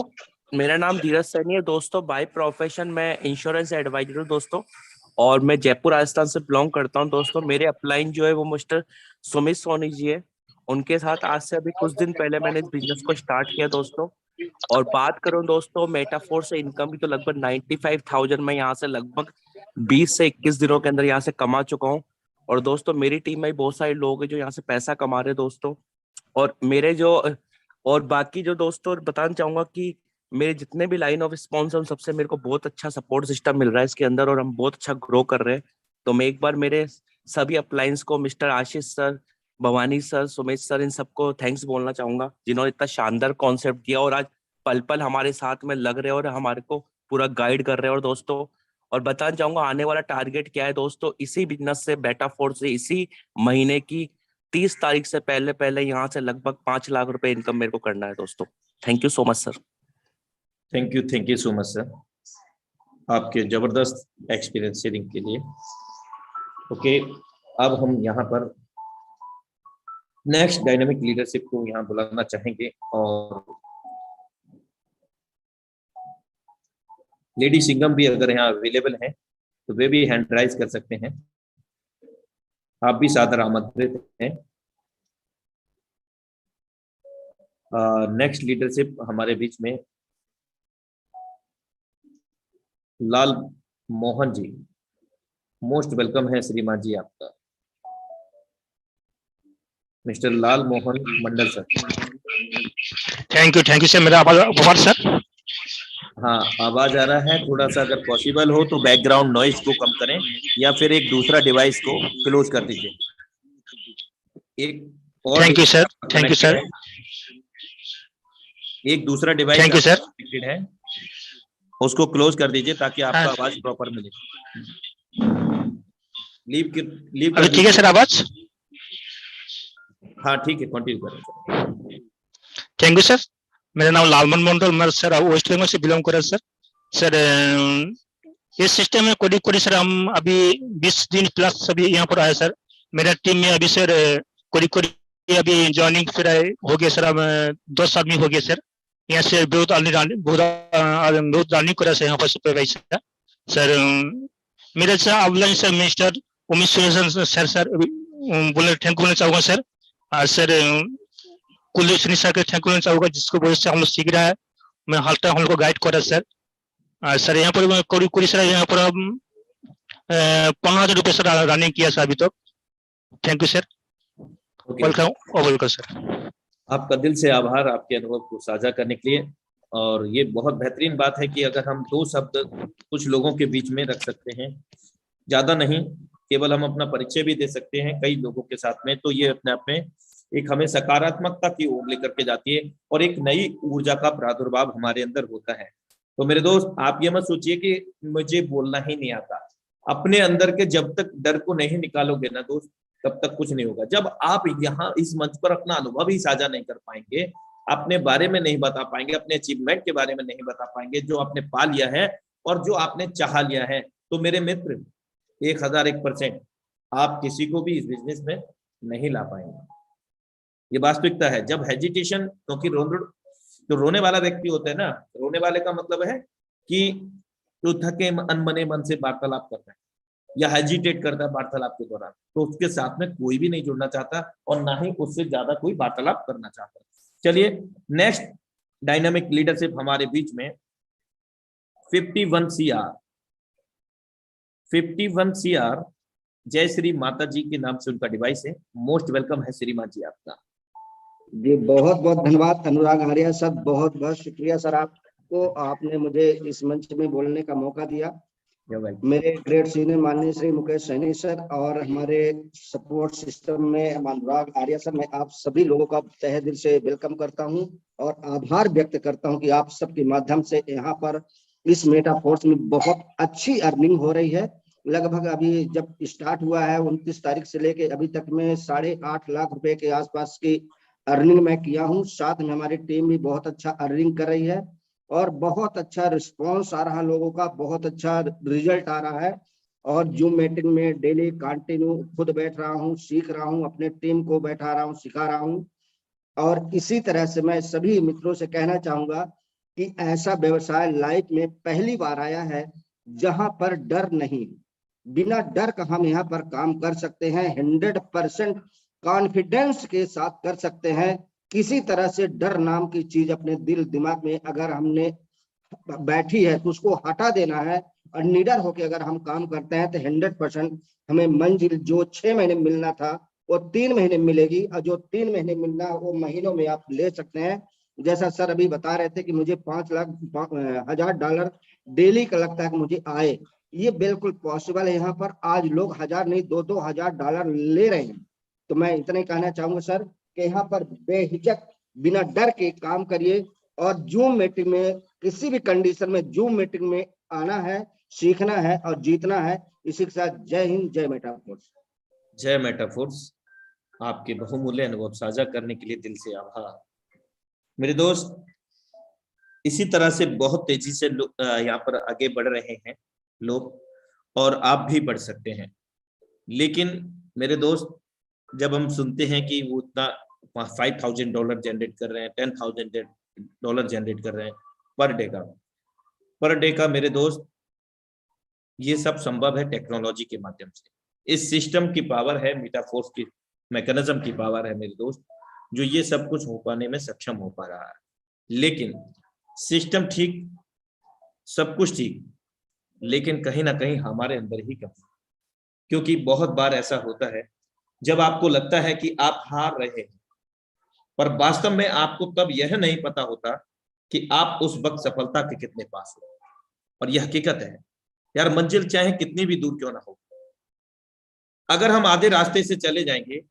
मेरा नाम धीरज सैनी है दोस्तों। बाय प्रोफेशन मैं इंश्योरेंस एडवाइजर हूँ दोस्तों, और मैं जयपुर राजस्थान से बिलोंग करता हूँ दोस्तों। मेरे अपलाइन जो है वो मिस्टर सुमित सोनी जी है। उनके साथ आज से अभी कुछ दिन पहले मैंने इस बिजनेस को स्टार्ट किया दोस्तों। और बात करूं दोस्तों मेटाफोर से इनकम की, तो लगभग 95,000 मैं यहाँ से लगभग 20 से 21 दिनों के अंदर यहाँ से कमा चुका हूँ। और दोस्तों मेरी टीम में बहुत सारे लोग हैं जो यहाँ से पैसा कमा रहे हैं दोस्तों। और मेरे जो और बाकी जो दोस्तों बताना चाहूंगा कि मेरे जितने भी लाइन ऑफ रिस्पॉन्स है उन सबसे मेरे को बहुत अच्छा सपोर्ट सिस्टम मिल रहा है इसके अंदर, और हम बहुत अच्छा ग्रो कर रहे हैं। तो मैं एक बार मेरे सभी अपलायंस को, mister Ashish sir, Bhavani sir, Sumesh sir, इन सबको थैंक्स बोलना चाहूंगा जिन्होंने इतना शानदार कॉन्सेप्ट दिया और आज पल पल हमारे साथ में लग रहे हैं और हमारे को पूरा गाइड कर रहे हैं। और दोस्तों और बताना चाहूंगा आने वाला टारगेट क्या है दोस्तों, इसी बिजनेस से, बेटाफोर से, इसी महीने की 30 तारीख से पहले पहले यहाँ से लगभग 5 लाख रुपए इनकम मेरे को करना है दोस्तों। Thank you so much sir. Thank you so much sir आपके जबरदस्त एक्सपीरियंस शेयरिंग के लिए। ओके, अब हम यहाँ पर नेक्स्ट डायनामिक लीडरशिप को यहाँ बुलाना चाहेंगे, और लेडी सिंगम भी अगर यहाँ अवेलेबल हैं तो वे भी हैंड राइज कर सकते हैं। आप भी सादर आमंत्रित हैं। नेक्स्ट लीडरशिप हमारे बीच में लाल मोहन जी, मोस्ट वेलकम है श्रीमान जी आपका, mister Lal Mohan Mandal sir. Thank you sir. मेरा आवाज सर? हाँ, आवाज आ रहा है। थोड़ा सा अगर पॉसिबल हो तो बैकग्राउंड नॉइज को कम करें, या फिर एक दूसरा डिवाइस को क्लोज कर दीजिए। एक और thank you sir. Thank you sir. एक दूसरा device thank you sir connected है, उसको क्लोज कर दीजिए ताकि आपका आवाज प्रॉपर मिले। लीव अभी ठीक है सर आवाज? हाँ ठीक है, कंटिन्यू करें। Thank you sir. मेरा नाम लालमन मंडल, मैं सर वेस्ट बंगाल से बिलोंग कर सर। सर ये सिस्टम में कोडी सर हम अभी 20 दिन प्लस अभी यहाँ पर आए सर। मेरा टीम में अभी सर कोडी अभी ज्वाइनिंग फिर हो गया सर, 10 आदमी हो गया सर। यहाँ से बहुत रनिंग करा सर यहाँ पर सुपरवाइजर सर। मेरे sir online sir mister Umesh sir बोले थैंक बोलना चाहूँगा सर। और सर कुलदीप सर के थैंक बोलना चाहूँगा, जिसको वजह से हम लोग सीख रहा है। मैं हालता हम लोग को गाइड कर रहा सर। सर यहाँ पर कोडी सर यहाँ पर 15,000 रुपये सर रनिंग किया सर अभी तक। Thank you sir. Welcome sir. आपका दिल से आभार आपके अनुभव को साझा करने के लिए। और ये बहुत बेहतरीन बात है कि अगर हम 2 शब्द कुछ लोगों के बीच में रख सकते हैं, ज्यादा नहीं, केवल हम अपना परिचय भी दे सकते हैं कई लोगों के साथ में, तो ये अपने आप में एक हमें सकारात्मकता की ओर लेकर के जाती है और एक नई ऊर्जा का प्रादुर्भाव हमारे अंदर होता है। तो मेरे दोस्त, आप ये मत सोचिए कि मुझे बोलना ही नहीं आता। अपने अंदर के जब तक डर को नहीं निकालोगे ना दोस्त, तब तक कुछ नहीं होगा। जब आप यहाँ इस मंच पर अपना अनुभव ही साझा नहीं कर पाएंगे, अपने बारे में नहीं बता पाएंगे, अपने अचीवमेंट के बारे में नहीं बता पाएंगे जो आपने पा लिया है और जो आपने चाह लिया है, तो मेरे मित्र 1001% आप किसी को भी इस बिजनेस में नहीं ला पाएंगे। ये वास्तविकता है। जब हेजिटेशन, क्योंकि जो रोने वाला व्यक्ति होता है ना, रोने वाले का मतलब है कि जो थके अनमने मन से वार्तालाप करता है या हेजिटेट करता है वार्तालाप के दौरान, तो उसके साथ में कोई भी नहीं जुड़ना चाहता और ना ही उससे ज्यादा कोई वार्तालाप करना चाहता। चलिए, नेक्स्ट डायनामिक लीडरशिप हमारे बीच में 51 CR जय श्री माता जी के नाम से उनका डिवाइस है। मोस्ट वेलकम है श्रीमान जी आपका। जी बहुत बहुत धन्यवाद अनुराग आर्या सर, बहुत बहुत शुक्रिया सर आपको, आपने मुझे इस मंच में बोलने का मौका दिया। मेरे ग्रेट सीनियर माननीय श्री मुकेश सैनी सर और हमारे सपोर्ट सिस्टम में अनुराग आर्या सर, मैं आप सभी लोगों का तहे दिल से वेलकम करता हूं और आभार व्यक्त करता हूं कि आप सबके माध्यम से यहाँ पर इस मेटाफोर्स में बहुत अच्छी अर्निंग हो रही है। लगभग अभी जब स्टार्ट हुआ है 29 तारीख से लेके अभी तक में 8.5 लाख रुपए के आसपास की अर्निंग मैं किया हूं। साथ में हमारी टीम भी बहुत अच्छा अर्निंग कर रही है और बहुत अच्छा रिस्पांस आ रहा है, लोगों का बहुत अच्छा रिजल्ट आ रहा है। और जूम मीटिंग में डेली कंटिन्यू खुद बैठ रहा हूं, सीख रहा हूं, अपने टीम को बैठा रहा हूं, सिखा रहा हूं। और इसी तरह से मैं सभी मित्रों से कहना चाहूंगा कि ऐसा व्यवसाय लाइफ में पहली बार आया है जहां पर डर नहीं, बिना डर का हम यहाँ पर काम कर सकते हैं, 100% कॉन्फिडेंस के साथ कर सकते हैं। किसी तरह से डर नाम की चीज अपने दिल दिमाग में अगर हमने बैठी है तो उसको हटा देना है और निडर होकर अगर हम काम करते हैं तो 100% हमें मंजिल जो 6 महीने मिलना था वो 3 महीने मिलेगी, और जो 3 महीने मिलना वो महीनों में आप ले सकते हैं। जैसा सर अभी बता रहे थे कि मुझे $5,00,000 डेली का लगता है कि मुझे आए, ये बिल्कुल पॉसिबल है। यहाँ पर आज लोग 1000 नहीं $2-2 हजार ले रहे हैं। तो मैं इतना ही कहना चाहूंगा सर कि यहाँ पर बेहिचक बिना डर के काम करिए, और जूम मीटिंग में किसी भी कंडीशन में जूम मीटिंग में आना है, सीखना है और जीतना है। इसी के साथ जय हिंद, जय मेटाफोर्स। जय मेटाफोर्स। आपके बहुमूल्य अनुभव साझा करने के लिए दिल से आभार मेरे दोस्त। इसी तरह से बहुत तेजी से यहाँ पर आगे बढ़ रहे हैं लोग, और आप भी बढ़ सकते हैं। लेकिन मेरे दोस्त, जब हम सुनते हैं कि वो इतना $5,000 जनरेट कर रहे हैं, $10,000 जनरेट कर रहे हैं पर डे का मेरे दोस्त, ये सब संभव है टेक्नोलॉजी के माध्यम से। इस सिस्टम की पावर है, मेटाफोर्स की मैकेनिज्म की पावर है मेरे दोस्त, जो ये सब कुछ हो पाने में सक्षम हो पा रहा है। लेकिन सिस्टम ठीक, सब कुछ ठीक, लेकिन कहीं ना कहीं हमारे अंदर ही कमी। क्योंकि बहुत बार ऐसा होता है जब आपको लगता है कि आप हार रहे हैं, पर वास्तव में आपको तब यह नहीं पता होता कि आप उस वक्त सफलता के कितने पास हो। और यह हकीकत है यार, मंजिल चाहे कितनी भी दूर क्यों ना हो, अगर हम आधे रास्ते से चले जाएंगे,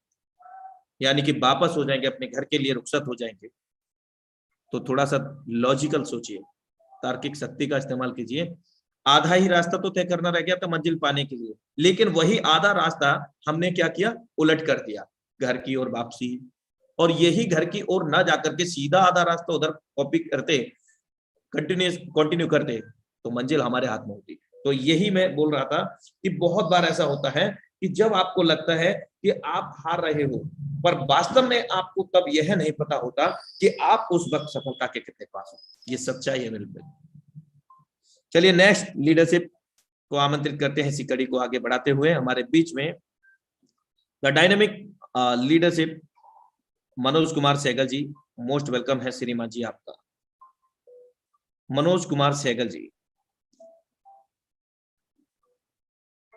यानी कि वापस हो जाएंगे, अपने घर के लिए रुखसत हो जाएंगे, तो थोड़ा सा लॉजिकल सोचिए, तार्किक शक्ति का इस्तेमाल कीजिए। आधा ही रास्ता तो तय करना रह गया था मंजिल पाने के लिए, लेकिन वही आधा रास्ता हमने क्या किया, उलट कर दिया, घर की ओर वापसी। और यही घर की ओर ना जाकर के सीधा आधा रास्ता उधर कॉपी करते, कंटिन्यू करते, तो मंजिल हमारे हाथ में होती। तो यही मैं बोल रहा था कि बहुत बार ऐसा होता है कि जब आपको लगता है कि आप हार रहे हो, पर वास्तव में आपको तब यह नहीं पता होता कि आप उस वक्त सफलता के कितने पास हो। ये सच्चाई है मेरे भाई। चलिए नेक्स्ट लीडरशिप को आमंत्रित करते हैं, इसी कड़ी को आगे बढ़ाते हुए हमारे बीच में the dynamic leadership Manoj Kumar Sehgal ji. Most welcome है श्रीमान जी आपका। मनोज कुमार सहगल जी।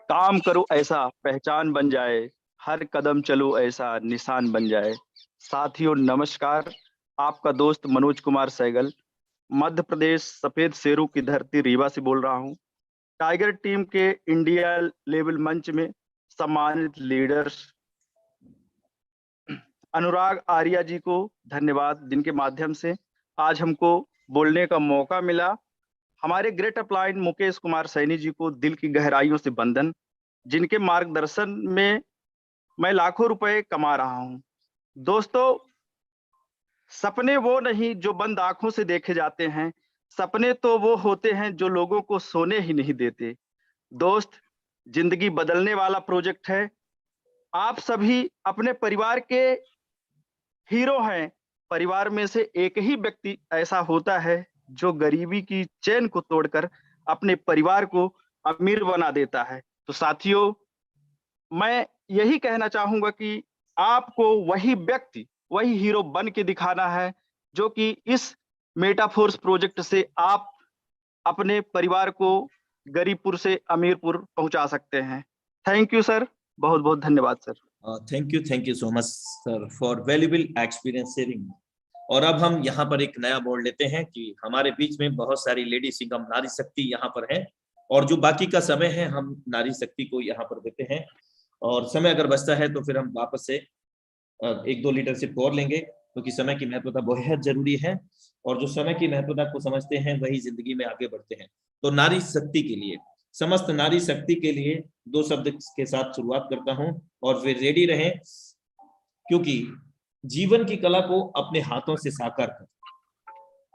काम करो ऐसा पहचान बन जाए, हर कदम चलो ऐसा निशान बन जाए। साथियों नमस्कार, आपका दोस्त मनोज कुमार सहगल मध्य प्रदेश सफेद शेरों की धरती रीवा से बोल रहा हूं। टाइगर टीम के इंडिया लेवल मंच में सम्मानित लीडर्स अनुराग आर्या जी को धन्यवाद, जिनके माध्यम से आज हमको बोलने का मौका मिला। हमारे ग्रेट अपलाइन मुकेश कुमार सैनी जी को दिल की गहराइयों से वंदन, जिनके मार्गदर्शन में मैं लाखों रुपए कमा रहा हूं। दोस्तों, सपने वो नहीं जो बंद आंखों से देखे जाते हैं, सपने तो वो होते हैं जो लोगों को सोने ही नहीं देते। दोस्त, जिंदगी बदलने वाला प्रोजेक्ट है। आप सभी अपने परिवार के हीरो हैं। परिवार में से एक ही व्यक्ति ऐसा होता है जो गरीबी की चेन को तोड़कर अपने परिवार को अमीर बना देता है। तो साथियों, मैं यही कहना चाहूंगा कि आपको वही व्यक्ति, वही हीरो बन के दिखाना है, जो कि इस मेटाफोर्स प्रोजेक्ट से आप अपने परिवार को गरीबपुर से अमीरपुर पहुंचा सकते हैं। थैंक यू सर, बहुत बहुत धन्यवाद sir. Thank you so much sir for valuable experience sharing. और अब हम यहाँ पर एक नया बोर्ड लेते हैं कि हमारे बीच में बहुत सारी लेडी सिंगम नारी शक्ति यहाँ पर है, और जो बाकी का समय है हम नारी शक्ति को यहाँ पर देते हैं। और समय अगर बचता है तो फिर हम वापस से 1-2 लीडरशिप और लेंगे, क्योंकि समय की महत्वता बहुत जरूरी है, और जो समय की महत्वता को समझते हैं वही जिंदगी में आगे बढ़ते हैं। तो नारी शक्ति के लिए, समस्त नारी शक्ति के लिए 2 शब्द के साथ शुरुआत करता हूं, और फिर रेडी रहें, क्योंकि जीवन की कला को अपने हाथों से साकार कर,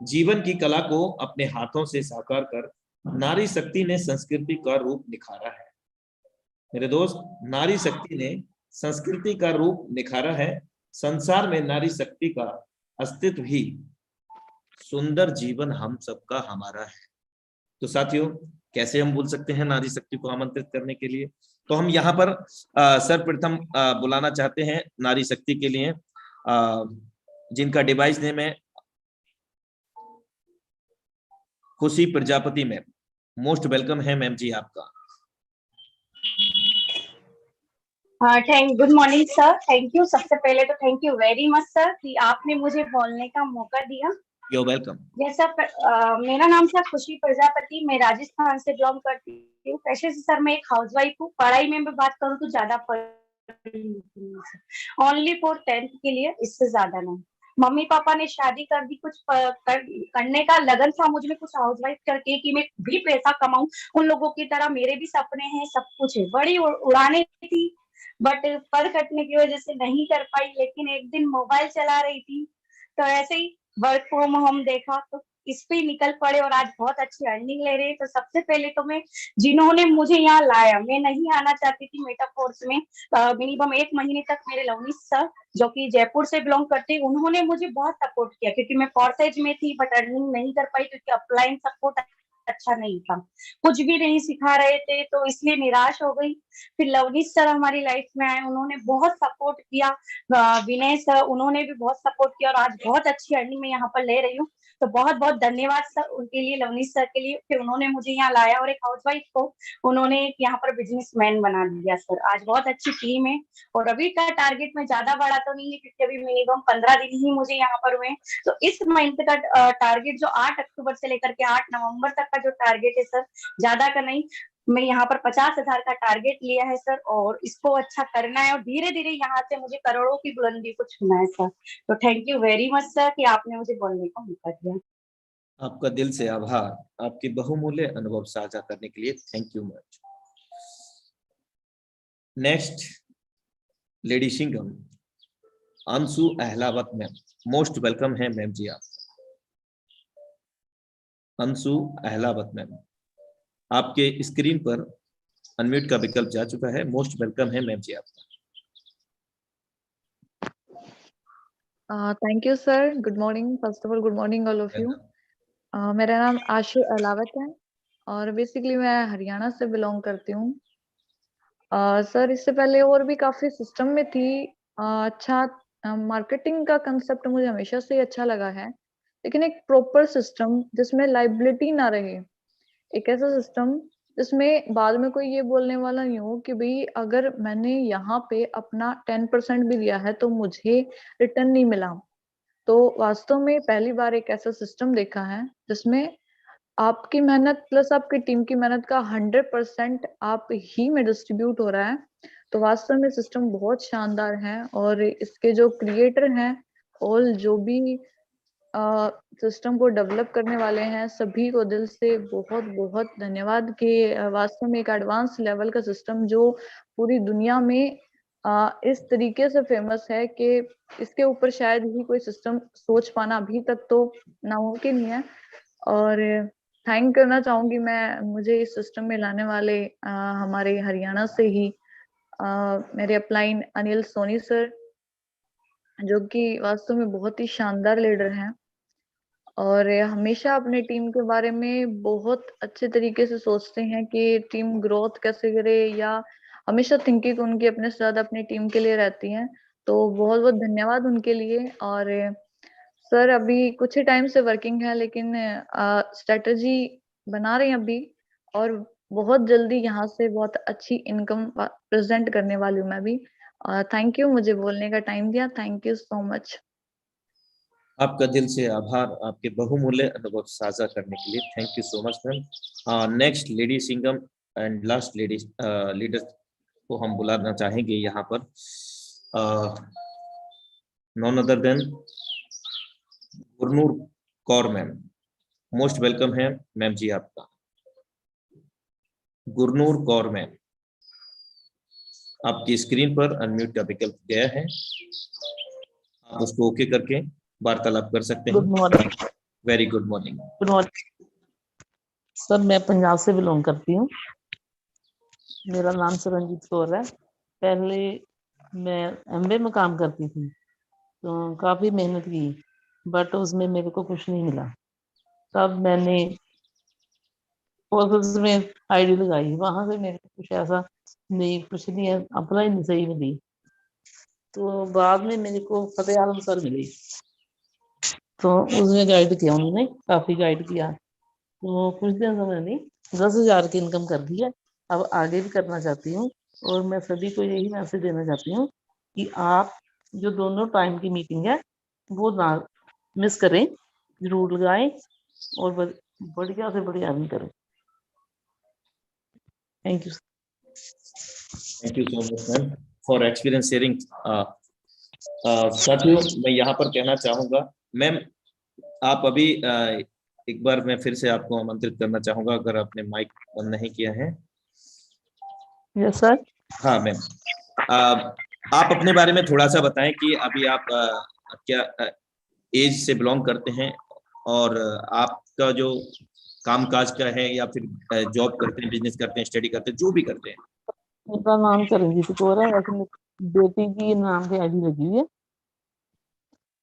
जीवन की कला को अपने हाथों से साकार कर नारी शक्ति ने संस्कृति का रूप निखारा है। मेरे दोस्त, नारी शक्ति ने संस्कृति का रूप निखारा है। संसार में नारी शक्ति का अस्तित्व ही सुंदर जीवन हम सबका हमारा है। तो साथियों, कैसे हम बोल सकते हैं नारी शक्ति को आमंत्रित करने के लिए? तो हम यहाँ पर सर्वप्रथम बुलाना चाहते हैं नारी शक्ति के लिए जिनका डिवाइस नेम है खुशी प्रजापति मैम, मोस्ट वेलकम है मैम जी आपका। Good morning sir, thank you. सबसे पहले तो thank you very much sir कि आपने मुझे बोलने का मौका दिया। You welcome. जैसा मेरा नाम सर खुशी प्रजापति, मैं राजस्थान से बिलोंग करती हूँ। पेशे से सर मैं एक हाउसवाइफ हूँ। पढ़ाई में मैं बात करूँ तो ज्यादा ओनली फॉर 10th के लिए, इससे ज्यादा नहीं। मम्मी पापा ने शादी कर दी, कुछ करने का लगन था मुझ में कुछ हाउसवाइफ करके कि मैं भी पैसा कमाऊं। उन लोगों की तरह मेरे भी सपने हैं, सब कुछ है। बड़ी उड़ाने थी बट पर कटने की वजह से नहीं कर पाई। लेकिन एक दिन मोबाइल चला रही थी तो ऐसे ही वर्क फ्रॉम होम देखा तो इस पे निकल पड़े और आज बहुत अच्छी अर्निंग ले रहे हैं। तो सबसे पहले तो मैं जिन्होंने मुझे यहाँ लाया, मैं नहीं आना चाहती थी मेटाफोर्स में। मिनिमम 1 महीने तक मेरे लवनीश सर जो कि जयपुर से बिलोंग करते हैं, उन्होंने मुझे बहुत सपोर्ट किया क्योंकि मैं कॉर्सेज में थी बट अर्निंग नहीं कर पाई क्योंकि अपलाइन सपोर्ट अच्छा नहीं था, कुछ भी नहीं सिखा रहे थे, तो इसलिए निराश हो गई। फिर लवनीश सर हमारी लाइफ में आए, उन्होंने बहुत सपोर्ट किया। विनय सर उन्होंने भी बहुत सपोर्ट किया और आज बहुत अच्छी अर्निंग मैं यहाँ पर ले रही हूँ। तो बहुत बहुत धन्यवाद सर उनके लिए, लवनीश सर के लिए। फिर उन्होंने मुझे यहाँ लाया और एक हाउसवाइफ को उन्होंने यहाँ पर बिजनेसमैन बना दिया सर। आज बहुत अच्छी टीम है और अभी का टारगेट में ज्यादा बड़ा तो नहीं है क्योंकि अभी मिनिमम 15 दिन ही मुझे यहाँ पर हुए। तो इस मंथ का टारगेट जो 8 अक्टूबर से लेकर के 8 नवंबर तक का जो टारगेट है सर, ज्यादा का नहीं, मैं यहाँ पर 50,000 का टारगेट लिया है सर और इसको अच्छा करना है और धीरे धीरे यहाँ से मुझे करोड़ों की बुलंदी को छूना है सर। तो thank you very much sir कि आपने मुझे बोलने का मौका दिया। आपका दिल से आभार, आपके बहुमूल्य अनुभव साझा करने के लिए thank you much. Next lady Singham, Anshu Ahlawat ma'am, most welcome है मैम जी आप। अंशु अहलावत मैम, आपके स्क्रीन पर अनम्यूट का विकल्प जा चुका है, मोस्ट वेलकम है मैम जी आपका। Thank you sir, good morning. First of all good morning all of you. मेरा नाम आशु अहलावत है और बेसिकली मैं हरियाणा से बिलोंग करती हूँ। सर इससे पहले और भी काफी सिस्टम में थी। अच्छा, मार्केटिंग का कंसेप्ट मुझे हमेशा से ही अच्छा लगा है, लेकिन एक प्रॉपर सिस्टम जिसमें लाइबिलिटी ना रहे, एक ऐसा सिस्टम जिसमें बाद में कोई ये बोलने वाला नहीं हो कि भाई अगर मैंने यहाँ पे अपना 10% भी दिया है तो मुझे रिटर्न नहीं मिला। तो वास्तव में पहली बार एक ऐसा सिस्टम देखा है जिसमें आपकी मेहनत प्लस आपकी टीम की मेहनत का 100% आप ही में डिस्ट्रीब्यूट हो रहा है। तो वास्तव में सिस्टम बहुत शानदार है और इसके जो क्रिएटर हैं और जो भी सिस्टम को डेवलप करने वाले हैं, सभी को दिल से बहुत बहुत धन्यवाद कि वास्तव में एक एडवांस लेवल का सिस्टम जो पूरी दुनिया में इस तरीके से फेमस है कि इसके ऊपर शायद ही कोई सिस्टम सोच पाना अभी तक तो नामुमकिन ही है। और थैंक करना चाहूंगी मैं मुझे इस सिस्टम में लाने वाले हमारे हरियाणा से ही मेरे अपलाइन अनिल सोनी सर, जो कि वास्तव में बहुत ही शानदार लीडर हैं और हमेशा अपने टीम के बारे में बहुत अच्छे तरीके से सोचते हैं कि टीम ग्रोथ कैसे करे, या हमेशा थिंकिंग उनकी अपने से ज्यादा अपनी टीम के लिए रहती है। तो बहुत बहुत धन्यवाद उनके लिए। और सर अभी कुछ ही टाइम से वर्किंग है, लेकिन स्ट्रेटजी बना रहे हैं अभी और बहुत जल्दी यहाँ से बहुत अच्छी इनकम प्रेजेंट करने वाली हूँ मैं भी। थैंक यू मुझे बोलने का टाइम दिया, थैंक यू सो मच। आपका दिल से आभार, आपके बहुमूल्य अनुभव साझा करने के लिए thank you so much ma'am. Next lady Singham and last lady leader को हम बुलाना चाहेंगे यहाँ पर, none other than Gurnoor Kaur ma'am, most welcome है मैम जी आपका। गुरनूर कौर मैम, आपकी स्क्रीन पर अनम्यूट का विकल्प गया है, आप उसको ओके करके वार्तालाप कर सकते हैं। Good morning. Very good morning. Good morning sir, मैं पंजाब से बिलोंग करती हूँ। मेरा नाम सरनजीत कौर है। पहले मैं एमबीए में काम करती थी तो काफ़ी मेहनत की बट उसमें मेरे को कुछ नहीं मिला। तब मैंने ऑफिस में आईडी लगाई, वहां से मेरे को कुछ ऐसा नहीं, कुछ नहीं अप्लाई नहीं सही मिली। तो बाद में मेरे को फतेह आलम सर मिले, तो उसमें गाइड किया उन्होंने, काफी गाइड किया। तो कुछ दिन से मैंने 10,000 की इनकम कर दी है, अब आगे भी करना चाहती हूँ। और मैं सभी को यही मैसेज देना चाहती हूँ कि आप जो दोनों टाइम की मीटिंग है वो ना मिस करें, जरूर लगाएं और बढ़िया से बढ़िया अर्निंग करें। Thank you. Thank you so much ma'am for experience sharing. साथियों, मैं यहाँ पर कहना चाहूंगा मैम, आप अभी एक बार मैं फिर से आपको आमंत्रित करना चाहूंगा, अगर आपने माइक ऑन नहीं किया है। Yes sir. हाँ मैम, आप अपने बारे में थोड़ा सा बताएं कि अभी आप क्या एज से बिलोंग करते हैं, और आपका जो कामकाज का है, या फिर जॉब करते हैं, बिजनेस करते हैं, स्टडी करते हैं, जो भी करते हैं। मेरा नाम चरणजीत कौर है, वैसे मेरी बेटी की नाम से आईडी लगी हुई है।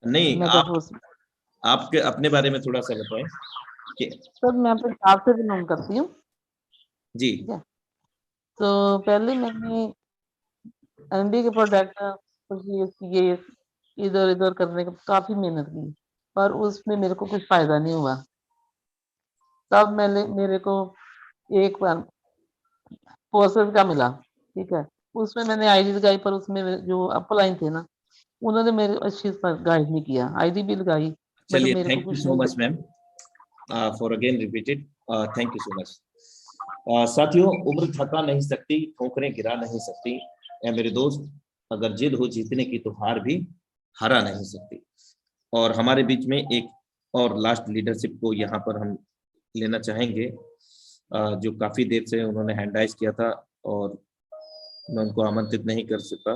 नहीं, मेटाफोर्स। आपके अपने बारे में थोड़ा सा बताएं कि। सर मैं पंजाब से बिलोंग करती हूँ जी। तो पहले मैंने एमबी के प्रोडक्ट परचेज किए, इधर इधर करने का काफी मेहनत की, पर उसमें मेरे को कुछ फायदा नहीं हुआ। तब मेरे को एक प्रोसेस का मिला, ठीक है, उसमें मैंने आईडी लगाई, पर उसमें जो अपलाइन थे ना, उन्होंने मेरे अच्छी गाइड नहीं किया। आईडी भी लगाई, चलिए, मेरे को थैंक यू कुछ सो नहीं much ma'am for again repeated, thank you so much. साथियों, उम्र थका नहीं सकती, ठोकरें गिरा नहीं सकती, या मेरे दोस्त, अगर जिद हो जीतने की तो हार भी हरा नहीं सकती। और हमारे बीच में एक और लास्ट लीडरशिप को यहाँ पर हम लेना चाहेंगे, जो काफी देर से उन्होंने हैंड राइज किया था और मैं उनको आमंत्रित नहीं कर सका।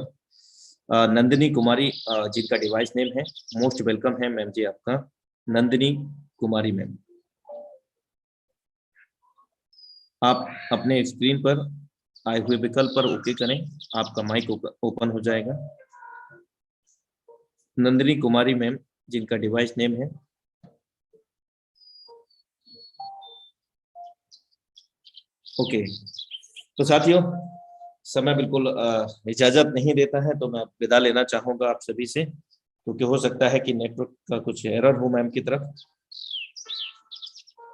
नंदिनी कुमारी, जिनका डिवाइस नेम है, मोस्ट वेलकम है मैम जी आपका, नंदिनी कुमारी मैम। आप अपने स्क्रीन पर आए हुए विकल्प पर ओके करें, आपका माइक ओपन हो जाएगा। नंदिनी कुमारी मैम, जिनका डिवाइस नेम है, ओके। तो साथियों, समय बिल्कुल इजाजत नहीं देता है, तो मैं विदा लेना चाहूंगा आप सभी से, क्योंकि हो सकता है कि नेटवर्क का कुछ एरर हो मैम की तरफ,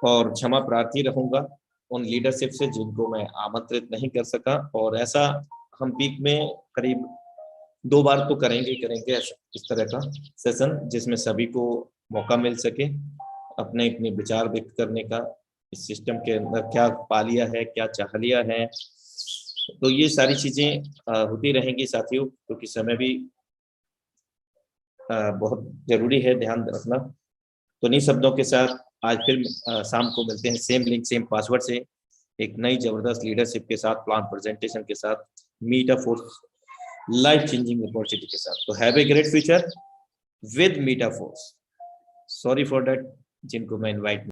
और क्षमा प्रार्थी रहूंगा उन लीडरशिप से जिनको मैं आमंत्रित नहीं कर सका। और ऐसा हम वीक में करीब 2 बार तो करेंगे इस तरह का सेशन, जिसमें सभी को मौका मिल सके अपने अपने विचार व्यक्त करने का, इस सिस्टम के अंदर क्या पा लिया है, क्या चाह लिया है। तो ये सारी चीजें होती रहेंगी साथियों, क्योंकि समय भी बहुत जरूरी है, ध्यान रखना। तो इन्हीं शब्दों के साथ आज फिर शाम को मिलते हैं, सेम लिंक सेम पासवर्ड से, एक नई जबरदस्त लीडरशिप के साथ, प्लान प्रेजेंटेशन के साथ, मीटाफोर्स लाइफ चेंजिंग अपॉर्चुनिटी के साथ। तो have a great future with Metaforce. Sorry for that जिनको मैं इनवाइट